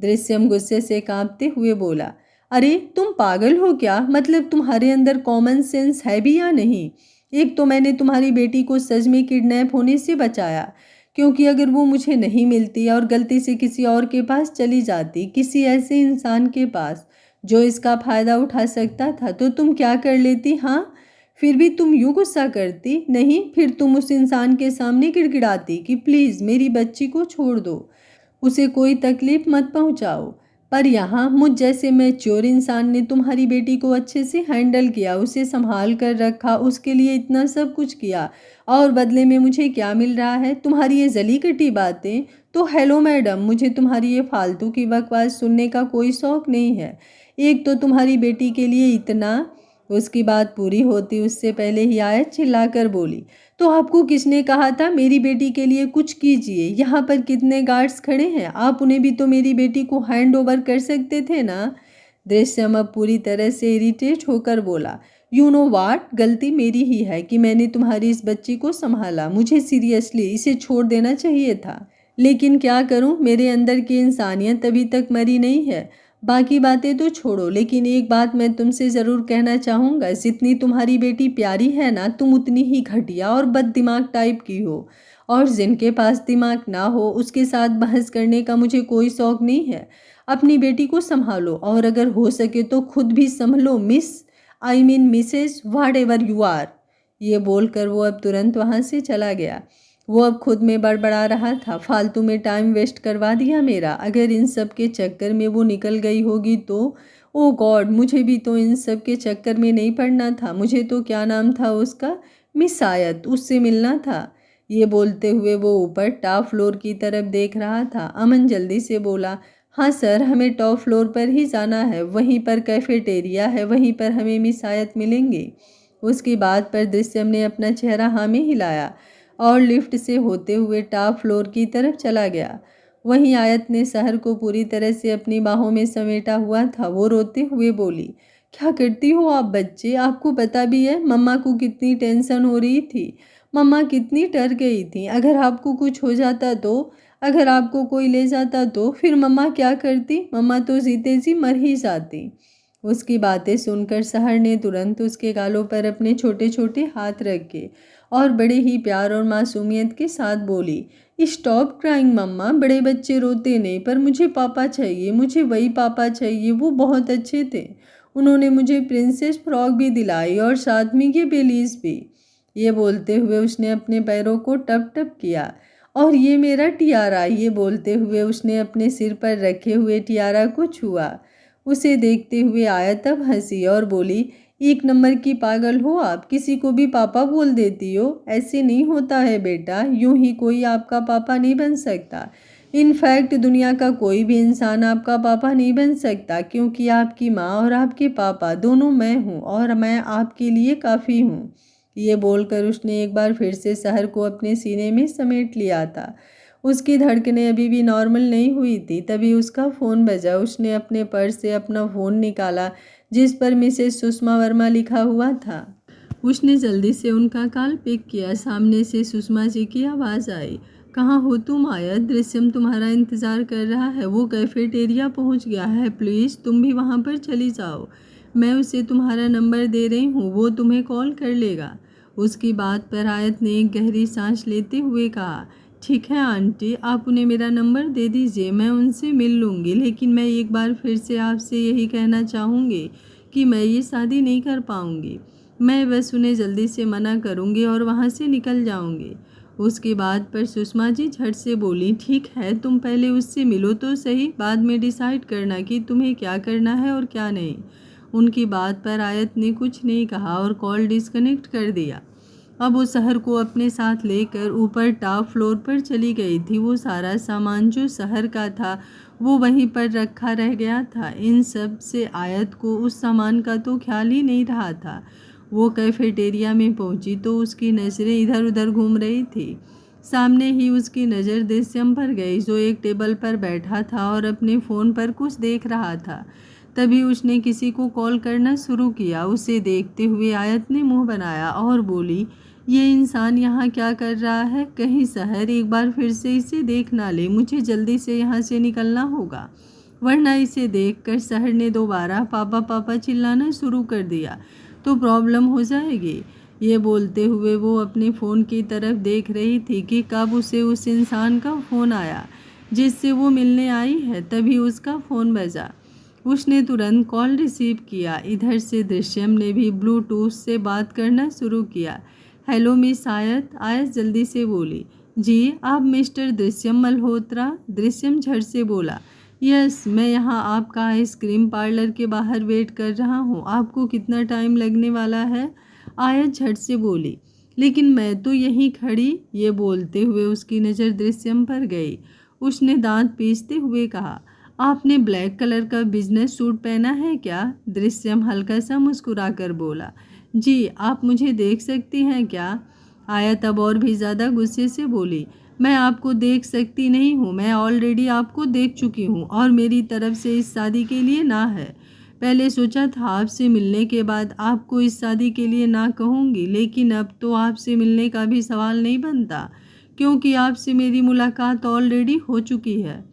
[SPEAKER 1] दृश्यम गुस्से से कांपते हुए बोला, अरे तुम पागल हो क्या? मतलब तुम्हारे अंदर कॉमन सेंस है भी या नहीं? एक तो मैंने तुम्हारी बेटी को सच में किडनैप होने से बचाया, क्योंकि अगर वो मुझे नहीं मिलती और गलती से किसी और के पास चली जाती, किसी ऐसे इंसान के पास जो इसका फ़ायदा उठा सकता था, तो तुम क्या कर लेती? हाँ, फिर भी तुम यूँ गुस्सा करती? नहीं, फिर तुम उस इंसान के सामने गिड़गिड़ाती कि प्लीज़ मेरी बच्ची को छोड़ दो, उसे कोई तकलीफ़ मत पहुँचाओ। पर यहाँ मुझ जैसे मैच्योर इंसान ने तुम्हारी बेटी को अच्छे से हैंडल किया, उसे संभाल कर रखा, उसके लिए इतना सब कुछ किया, और बदले में मुझे क्या मिल रहा है? तुम्हारी ये जली कटी बातें। तो हेलो मैडम, मुझे तुम्हारी ये फालतू की बकवास सुनने का कोई शौक़ नहीं है। एक तो तुम्हारी बेटी के लिए इतना। उसकी बात पूरी होती उससे पहले ही आयत चिल्लाकर बोली, तो आपको किसने कहा था मेरी बेटी के लिए कुछ कीजिए? यहाँ पर कितने गार्ड्स खड़े हैं, आप उन्हें भी तो मेरी बेटी को हैंड ओवर कर सकते थे ना। दृश्यम अब पूरी तरह से इरिटेट होकर बोला, यू नो वाट, गलती मेरी ही है कि मैंने तुम्हारी इस बच्ची को संभाला। मुझे सीरियसली इसे छोड़ देना चाहिए था, लेकिन क्या करूं, मेरे अंदर की इंसानियत अभी तक मरी नहीं है। बाकी बातें तो छोड़ो, लेकिन एक बात मैं तुमसे ज़रूर कहना चाहूँगा, जितनी तुम्हारी बेटी प्यारी है ना, तुम उतनी ही घटिया और बददिमाग टाइप की हो। और जिनके पास दिमाग ना हो उसके साथ बहस करने का मुझे कोई शौक़ नहीं है। अपनी बेटी को संभालो, और अगर हो सके तो खुद भी संभलो miss, I mean Mrs, whatever you are. ये बोलकर वो अब तुरंत वहाँ से चला गया। वो अब खुद में बड़बड़ा रहा था, फालतू में टाइम वेस्ट करवा दिया मेरा। अगर इन सब के चक्कर में वो निकल गई होगी तो ओ गॉड, मुझे भी तो इन सब के चक्कर में नहीं पड़ना था। मुझे तो क्या नाम था उसका, मिस आयत, उससे मिलना था। ये बोलते हुए वो ऊपर टॉप फ्लोर की तरफ देख रहा था। अमन जल्दी से बोला, हाँ सर, हमें टॉप फ्लोर पर ही जाना है, वहीं पर कैफेटेरिया है, वहीं पर हमें मिस आयत मिलेंगे। उसकी बात पर दृश्यम ने अपना चेहरा हाँ में हिलाया और लिफ्ट से होते हुए टॉप फ्लोर की तरफ चला गया। वहीं आयत ने शहर को पूरी तरह से अपनी बाहों में समेटा हुआ था। वो रोते हुए बोली, क्या करती हो आप बच्चे? आपको पता भी है मम्मा को कितनी टेंशन हो रही थी, मम्मा कितनी डर गई थी। अगर आपको कुछ हो जाता तो, अगर आपको कोई ले जाता तो फिर मम्मा क्या करती? मम्मा तो जीते जी मर ही जाती। उसकी बातें सुनकर सहर ने तुरंत उसके गालों पर अपने छोटे छोटे हाथ रखे और बड़े ही प्यार और मासूमियत के साथ बोली, स्टॉप क्राइंग मम्मा, बड़े बच्चे रोते नहीं, पर मुझे पापा चाहिए, मुझे वही पापा चाहिए, वो बहुत अच्छे थे। उन्होंने मुझे प्रिंसेस फ्रॉक भी दिलाई और साथ में ये बेलीज भी। ये बोलते हुए उसने अपने पैरों को टप टप किया। और ये मेरा टियारा, ये बोलते हुए उसने अपने सिर पर रखे हुए टियारा को छुआ। उसे देखते हुए आया तब हंसी और बोली, एक नंबर की पागल हो आप, किसी को भी पापा बोल देती हो। ऐसे नहीं होता है बेटा, यूं ही कोई आपका पापा नहीं बन सकता। इनफैक्ट दुनिया का कोई भी इंसान आपका पापा नहीं बन सकता, क्योंकि आपकी माँ और आपके पापा दोनों मैं हूँ और मैं आपके लिए काफ़ी हूँ। ये बोलकर उसने एक बार फिर से शहर को अपने सीने में समेट लिया था। उसकी धड़कनें अभी भी नॉर्मल नहीं हुई थी। तभी उसका फ़ोन बजा। उसने अपने पर्स से अपना फ़ोन निकाला जिस पर मिसेस सुषमा वर्मा लिखा हुआ था। उसने जल्दी से उनका कॉल पिक किया। सामने से सुषमा जी की आवाज़ आई, कहाँ हो तुम आयत? दृश्यम तुम्हारा इंतज़ार कर रहा है, वो कैफेटेरिया पहुंच गया है, प्लीज़ तुम भी वहां पर चली जाओ। मैं उसे तुम्हारा नंबर दे रही हूँ, वो तुम्हें कॉल कर लेगा। उसकी बात पर आयत ने एक गहरी सांस लेते हुए कहा, ठीक है आंटी, आप उन्हें मेरा नंबर दे दीजिए, मैं उनसे मिल लूँगी। लेकिन मैं एक बार फिर से आपसे यही कहना चाहूँगी कि मैं ये शादी नहीं कर पाऊँगी। मैं बस उन्हें जल्दी से मना करूँगी और वहाँ से निकल जाऊँगी। उसकी बात पर सुषमा जी झट से बोली, ठीक है, तुम पहले उससे मिलो तो सही, बाद में डिसाइड करना कि तुम्हें क्या करना है और क्या नहीं। उनकी बात पर आयत ने कुछ नहीं कहा और कॉल डिस्कनेक्ट कर दिया। अब वो शहर को अपने साथ लेकर ऊपर टॉप फ्लोर पर चली गई थी। वो सारा सामान जो शहर का था वो वहीं पर रखा रह गया था। इन सब से आयत को उस सामान का तो ख्याल ही नहीं रहा था। वो कैफेटेरिया में पहुंची तो उसकी नज़रें इधर उधर घूम रही थी। सामने ही उसकी नज़र दृश्यम पर गई, जो एक टेबल पर बैठा था और अपने फ़ोन पर कुछ देख रहा था। तभी उसने किसी को कॉल करना शुरू किया। उसे देखते हुए आयत ने मुंह बनाया और बोली, ये इंसान यहाँ क्या कर रहा है? कहीं शहर एक बार फिर से इसे देख ना ले। मुझे जल्दी से यहाँ से निकलना होगा, वरना इसे देखकर शहर ने दोबारा पापा पापा चिल्लाना शुरू कर दिया तो प्रॉब्लम हो जाएगी। ये बोलते हुए वो अपने फ़ोन की तरफ देख रही थी कि कब उसे उस इंसान का फ़ोन आया जिससे वो मिलने आई है। तभी उसका फ़ोन बजा। उसने तुरंत कॉल रिसीव किया। इधर से दृश्यम ने भी ब्लूटूथ से बात करना शुरू किया। हेलो मिस आयत। आयत जल्दी से बोली, जी आप मिस्टर दृश्यम मल्होत्रा? दृश्यम झट से बोला, यस, मैं यहाँ आपका आइसक्रीम पार्लर के बाहर वेट कर रहा हूँ। आपको कितना टाइम लगने वाला है? आयत झट से बोली, लेकिन मैं तो यहीं खड़ी। ये बोलते हुए उसकी नज़र दृश्यम पर गई। उसने दांत पीसते हुए कहा, आपने ब्लैक कलर का बिजनेस सूट पहना है क्या? दृश्यम हल्का सा मुस्कुराकर बोला, जी आप मुझे देख सकती हैं क्या? आयत अब और भी ज़्यादा गुस्से से बोली, मैं आपको देख सकती नहीं हूँ, मैं ऑलरेडी आपको देख चुकी हूँ और मेरी तरफ से इस शादी के लिए ना है। पहले सोचा था आपसे मिलने के बाद आपको इस शादी के लिए ना कहूँगी, लेकिन अब तो आपसे मिलने का भी सवाल नहीं बनता, क्योंकि आपसे मेरी मुलाकात ऑलरेडी हो चुकी है।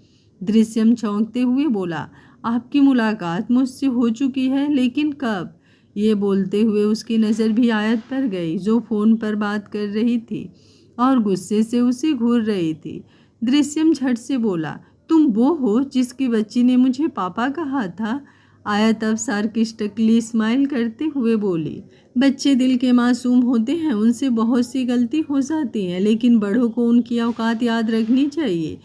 [SPEAKER 1] दृश्यम चौंकते हुए बोला, आपकी मुलाकात मुझसे हो चुकी है? लेकिन कब? ये बोलते हुए उसकी नज़र भी आयत पर गई, जो फ़ोन पर बात कर रही थी और गुस्से से उसे घूर रही थी। दृश्यम झट से बोला, तुम वो हो जिसकी बच्ची ने मुझे पापा कहा था? आयत अब सार्किस्टिकली स्माइल करते हुए बोली, बच्चे दिल के मासूम होते हैं, उनसे बहुत सी गलती हो जाती हैं, लेकिन बड़ों को उनकी औकात याद रखनी चाहिए।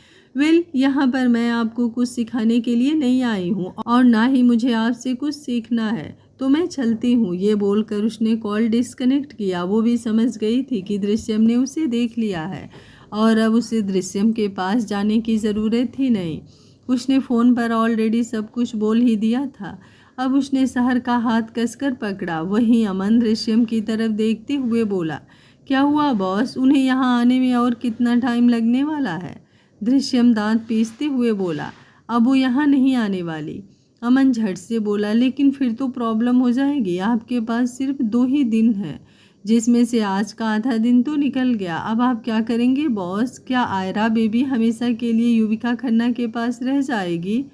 [SPEAKER 1] यहाँ पर मैं आपको कुछ सिखाने के लिए नहीं आई हूँ और ना ही मुझे आपसे कुछ सीखना है, तो मैं चलती हूँ। ये बोलकर उसने कॉल डिस्कनेक्ट किया। वो भी समझ गई थी कि दृश्यम ने उसे देख लिया है और अब उसे दृश्यम के पास जाने की ज़रूरत ही नहीं। उसने फ़ोन पर ऑलरेडी सब कुछ बोल ही दिया था। अब उसने सहर का हाथ कसकर पकड़ा। वहीं अमन दृश्यम की तरफ देखते हुए बोला, क्या हुआ बॉस, उन्हें यहाँ आने में और कितना टाइम लगने वाला है? दृश्यम दांत पीसते हुए बोला, अब वो यहाँ नहीं आने वाली। अमन झट से बोला, लेकिन फिर तो प्रॉब्लम हो जाएगी। आपके पास सिर्फ 2 ही दिन है, जिसमें से आज का आधा दिन तो निकल गया। अब आप क्या करेंगे बॉस? क्या आयरा बेबी हमेशा के लिए युविका खन्ना के पास रह जाएगी?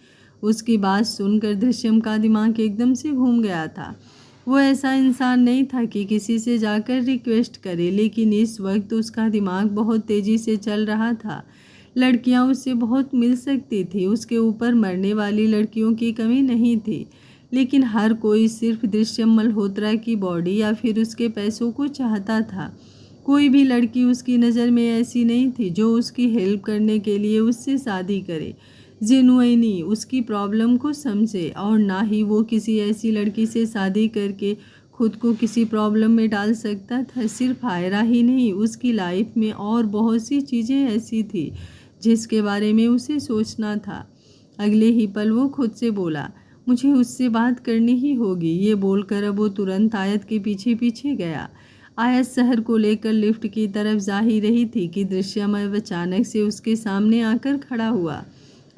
[SPEAKER 1] उसकी बात सुनकर दृश्यम का दिमाग एकदम से घूम गया था। वो ऐसा इंसान नहीं था कि किसी से जाकर रिक्वेस्ट करे, लेकिन इस वक्त उसका दिमाग बहुत तेज़ी से चल रहा था। लड़कियां उससे बहुत मिल सकती थी, उसके ऊपर मरने वाली लड़कियों की कमी नहीं थी, लेकिन हर कोई सिर्फ दृश्यम मल्होत्रा की बॉडी या फिर उसके पैसों को चाहता था। कोई भी लड़की उसकी नज़र में ऐसी नहीं थी जो उसकी हेल्प करने के लिए उससे शादी करे, जेनुइनली उसकी प्रॉब्लम को समझे, और ना ही वो किसी ऐसी लड़की से शादी करके खुद को किसी प्रॉब्लम में डाल सकता था। सिर्फ आयरा ही नहीं, उसकी लाइफ में और बहुत सी चीज़ें ऐसी थी जिसके बारे में उसे सोचना था। अगले ही पल वो खुद से बोला, मुझे उससे बात करनी ही होगी। ये बोलकर अब वो तुरंत आयत के पीछे पीछे गया। आयत शहर को लेकर लिफ्ट की तरफ जा ही रही थी कि दृश्यम अचानक से उसके सामने आकर खड़ा हुआ।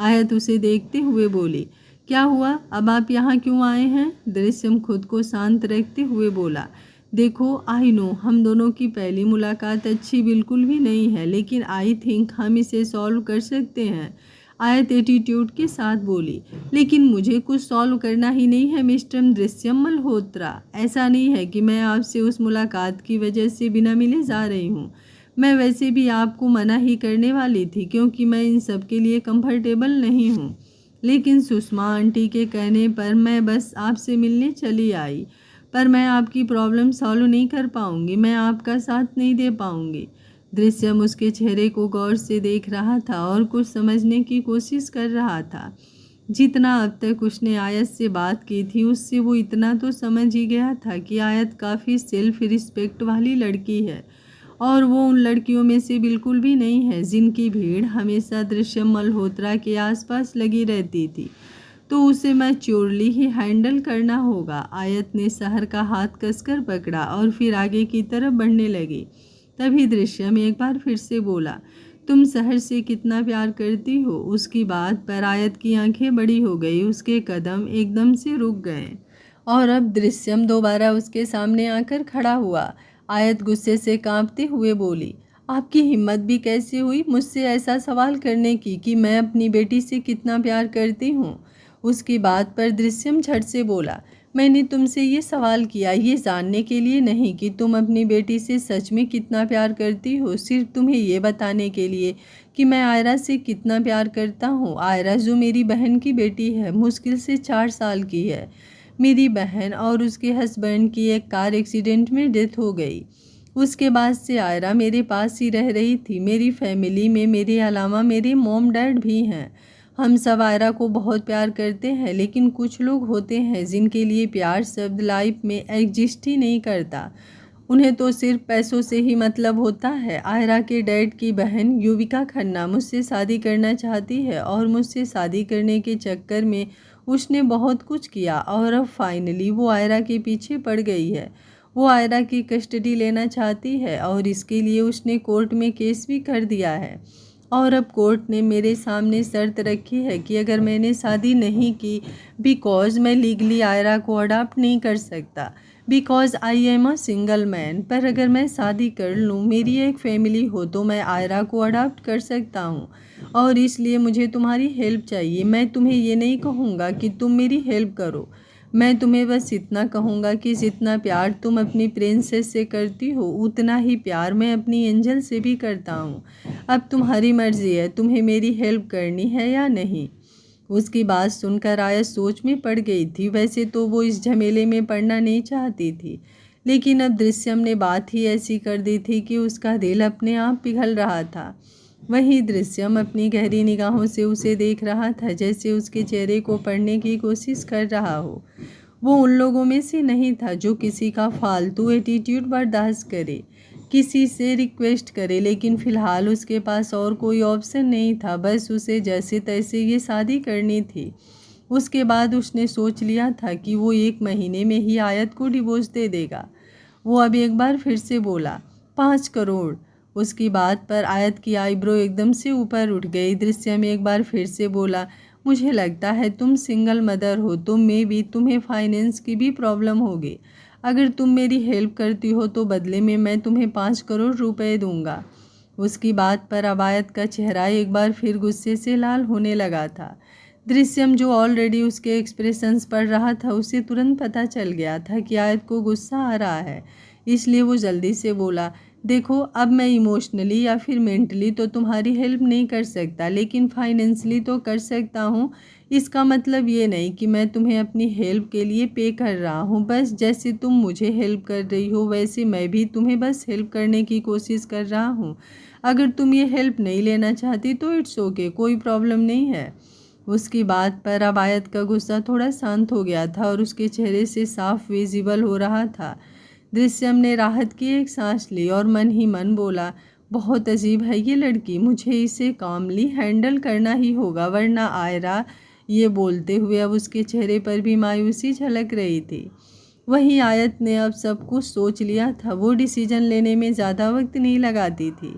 [SPEAKER 1] आयत उसे देखते हुए बोली, क्या हुआ, अब आप यहाँ क्यों आए हैं? दृश्यम खुद को शांत रखते हुए बोला, देखो आई नो हम दोनों की पहली मुलाकात अच्छी बिल्कुल भी नहीं है, लेकिन आई थिंक हम इसे सॉल्व कर सकते हैं। आयत एटीट्यूड के साथ बोली, लेकिन मुझे कुछ सॉल्व करना ही नहीं है मिस्टर दृश्यम मल्होत्रा। ऐसा नहीं है कि मैं आपसे उस मुलाकात की वजह से बिना मिले जा रही हूँ। मैं वैसे भी आपको मना ही करने वाली थी, क्योंकि मैं इन सब के लिए कंफर्टेबल नहीं हूँ, लेकिन सुषमा आंटी के कहने पर मैं बस आपसे मिलने चली आई। पर मैं आपकी प्रॉब्लम सॉल्व नहीं कर पाऊँगी, मैं आपका साथ नहीं दे पाऊँगी। दृश्यम उसके चेहरे को गौर से देख रहा था और कुछ समझने की कोशिश कर रहा था। जितना अब तक उसने आयत से बात की थी, उससे वो इतना तो समझ ही गया था कि आयत काफ़ी सेल्फ रिस्पेक्ट वाली लड़की है, और वो उन लड़कियों में से बिल्कुल भी नहीं है जिनकी भीड़ हमेशा दृश्यम मल्होत्रा के आसपास लगी रहती थी। तो उसे मैच्योरली ही हैंडल करना होगा। आयत ने शहर का हाथ कसकर पकड़ा और फिर आगे की तरफ बढ़ने लगी। तभी दृश्यम एक बार फिर से बोला, तुम शहर से कितना प्यार करती हो? उसकी बात पर आयत की आंखें बड़ी हो गई, उसके कदम एकदम से रुक गए और अब दृश्यम दोबारा उसके सामने आकर खड़ा हुआ। आयत गुस्से से कांपते हुए बोली, आपकी हिम्मत भी कैसे हुई मुझसे ऐसा सवाल करने की कि मैं अपनी बेटी से कितना प्यार करती हूँ? उसकी बात पर दृश्यम झट से बोला, मैंने तुमसे ये सवाल किया ये जानने के लिए नहीं कि तुम अपनी बेटी से सच में कितना प्यार करती हो, सिर्फ तुम्हें ये बताने के लिए कि मैं आयरा से कितना प्यार करता हूँ। आयरा जो मेरी बहन की बेटी है, मुश्किल से 4 साल की है। मेरी बहन और उसके हस्बैंड की एक कार एक्सीडेंट में डेथ हो गई। उसके बाद से आयरा मेरे पास ही रह रही थी। मेरी फैमिली में मेरे अलावा मेरे मॉम डैड भी हैं। हम सब आयरा को बहुत प्यार करते हैं, लेकिन कुछ लोग होते हैं जिनके लिए प्यार शब्द लाइफ में एग्जिस्ट ही नहीं करता। उन्हें तो सिर्फ पैसों से ही मतलब होता है। आयरा के डैड की बहन युविका खन्ना मुझसे शादी करना चाहती है, और मुझसे शादी करने के चक्कर में उसने बहुत कुछ किया, और अब फाइनली वो आयरा के पीछे पड़ गई है। वो आयरा की कस्टडी लेना चाहती है, और इसके लिए उसने कोर्ट में केस भी कर दिया है। और अब कोर्ट ने मेरे सामने शर्त रखी है कि अगर मैंने शादी नहीं की, बिकॉज मैं लीगली आयरा को अडॉप्ट नहीं कर सकता, because I am a single man, पर अगर मैं शादी कर लूँ, मेरी एक फैमिली हो, तो मैं आयरा को अडॉप्ट कर सकता हूँ। और इसलिए मुझे तुम्हारी हेल्प चाहिए। मैं तुम्हें ये नहीं कहूँगा कि तुम मेरी हेल्प करो, मैं तुम्हें बस इतना कहूँगा कि जितना प्यार तुम अपनी प्रिंसेस से करती हो, उतना ही प्यार मैं अपनी एंजल से भी करता हूँ। अब तुम्हारी मर्जी है, तुम्हें मेरी हेल्प करनी है या नहीं। उसकी बात सुनकर आयत सोच में पड़ गई थी। वैसे तो वो इस झमेले में पड़ना नहीं चाहती थी, लेकिन अब दृश्यम ने बात ही ऐसी कर दी थी कि उसका दिल अपने आप पिघल रहा था। वहीं दृश्यम अपनी गहरी निगाहों से उसे देख रहा था, जैसे उसके चेहरे को पढ़ने की कोशिश कर रहा हो। वो उन लोगों में से नहीं था जो किसी का फालतू एटीट्यूड बर्दाश्त करे। किसी से रिक्वेस्ट करे, लेकिन फ़िलहाल उसके पास और कोई ऑप्शन नहीं था, बस उसे जैसे तैसे ये शादी करनी थी। उसके बाद उसने सोच लिया था कि वो 1 महीने में ही आयत को डिवोर्स दे देगा। वो अब एक बार फिर से बोला, 5 करोड़। उसकी बात पर आयत की आईब्रो एकदम से ऊपर उठ गई। दृश्यम एक बार फिर से बोला, मुझे लगता है तुम सिंगल मदर हो, तो मे भी तुम्हें फाइनेंस की भी प्रॉब्लम होगी। अगर तुम मेरी हेल्प करती हो तो बदले में मैं तुम्हें 5 करोड़ रुपए दूंगा। उसकी बात पर अब आयत का चेहरा एक बार फिर गुस्से से लाल होने लगा था। दृश्यम जो ऑलरेडी उसके एक्सप्रेशंस पढ़ रहा था, उसे तुरंत पता चल गया था कि आयत को गुस्सा आ रहा है। इसलिए वो जल्दी से बोला, देखो अब मैं इमोशनली या फिर मेंटली तो तुम्हारी हेल्प नहीं कर सकता, लेकिन फाइनेंशियली तो कर सकता हूँ। इसका मतलब ये नहीं कि मैं तुम्हें अपनी हेल्प के लिए पे कर रहा हूँ। बस जैसे तुम मुझे हेल्प कर रही हो वैसे मैं भी तुम्हें बस हेल्प करने की कोशिश कर रहा हूँ। अगर तुम ये हेल्प नहीं लेना चाहती तो इट्स ओके, कोई प्रॉब्लम नहीं है। उसकी बात पर अब आयत का गुस्सा थोड़ा शांत हो गया था और उसके चेहरे से साफ विजिबल हो रहा था। दृश्यम ने राहत की एक सांस ली और मन ही मन बोला, बहुत अजीब है ये लड़की, मुझे इसे कामली हैंडल करना ही होगा वरना आयरा। ये बोलते हुए अब उसके चेहरे पर भी मायूसी झलक रही थी। वहीं आयत ने अब सब कुछ सोच लिया था, वो डिसीजन लेने में ज़्यादा वक्त नहीं लगाती थी।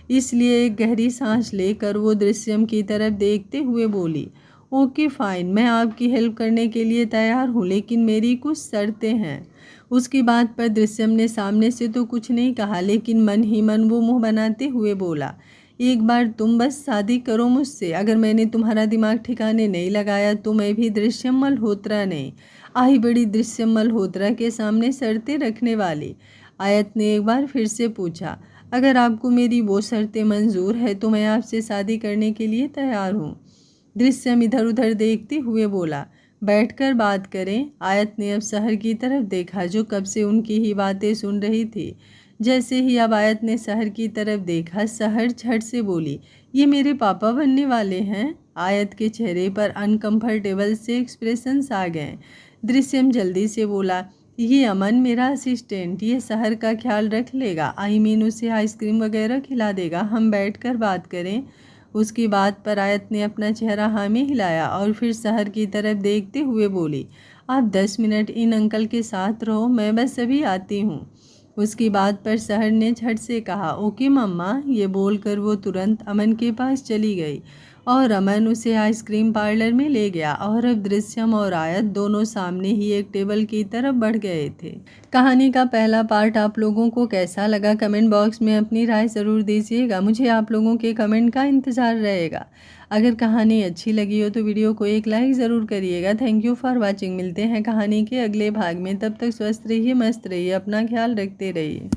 [SPEAKER 1] इसलिए एक गहरी सांस लेकर वो दृश्यम की तरफ देखते हुए बोली, ओके फाइन, मैं आपकी हेल्प करने के लिए तैयार हूँ, लेकिन मेरी कुछ शर्तें हैं। उसकी बात पर दृश्यम ने सामने से तो कुछ नहीं कहा, लेकिन मन ही मन वो मुंह बनाते हुए बोला, एक बार तुम बस शादी करो मुझसे। अगर मैंने तुम्हारा दिमाग ठिकाने नहीं लगाया तो मैं भी दृश्यम मल्होत्रा नहीं, आई बड़ी दृश्यम मल्होत्रा के सामने शर्तें रखने वाली। आयत ने एक बार फिर से पूछा, अगर आपको मेरी वो शर्तें मंजूर है तो मैं आपसे शादी करने के लिए तैयार हूँ। दृश्यम इधर उधर देखते हुए बोला, बैठकर बात करें। आयत ने अब शहर की तरफ देखा जो कब से उनकी ही बातें सुन रही थी। जैसे ही अब आयत ने शहर की तरफ देखा, शहर झट से बोली, ये मेरे पापा बनने वाले हैं। आयत के चेहरे पर अनकंफर्टेबल से एक्सप्रेशंस आ गए। दृश्यम जल्दी से बोला, ये अमन मेरा असिस्टेंट, ये शहर का ख्याल रख लेगा, आई मीन उसे आइसक्रीम वगैरह खिला देगा, हम बैठकर बात करें। उसकी बात पर आयत ने अपना चेहरा हाँ में हिलाया और फिर शहर की तरफ देखते हुए बोली, आप 10 मिनट इन अंकल के साथ रहो, मैं बस अभी आती हूँ। उसकी बात पर शहर ने झट से कहा, ओके मम्मा। ये बोलकर वो तुरंत अमन के पास चली गई और अमन उसे आइसक्रीम पार्लर में ले गया और अब दृश्यम और आयत दोनों सामने ही एक टेबल की तरफ बढ़ गए थे। कहानी का पहला पार्ट आप लोगों को कैसा लगा कमेंट बॉक्स में अपनी राय ज़रूर दीजिएगा, मुझे आप लोगों के कमेंट का इंतज़ार रहेगा। अगर कहानी अच्छी लगी हो तो वीडियो को एक लाइक ज़रूर करिएगा। Thank you for watching. मिलते हैं कहानी के अगले भाग में, तब तक स्वस्थ रहिए, मस्त रहिए, अपना ख्याल रखते रहिए।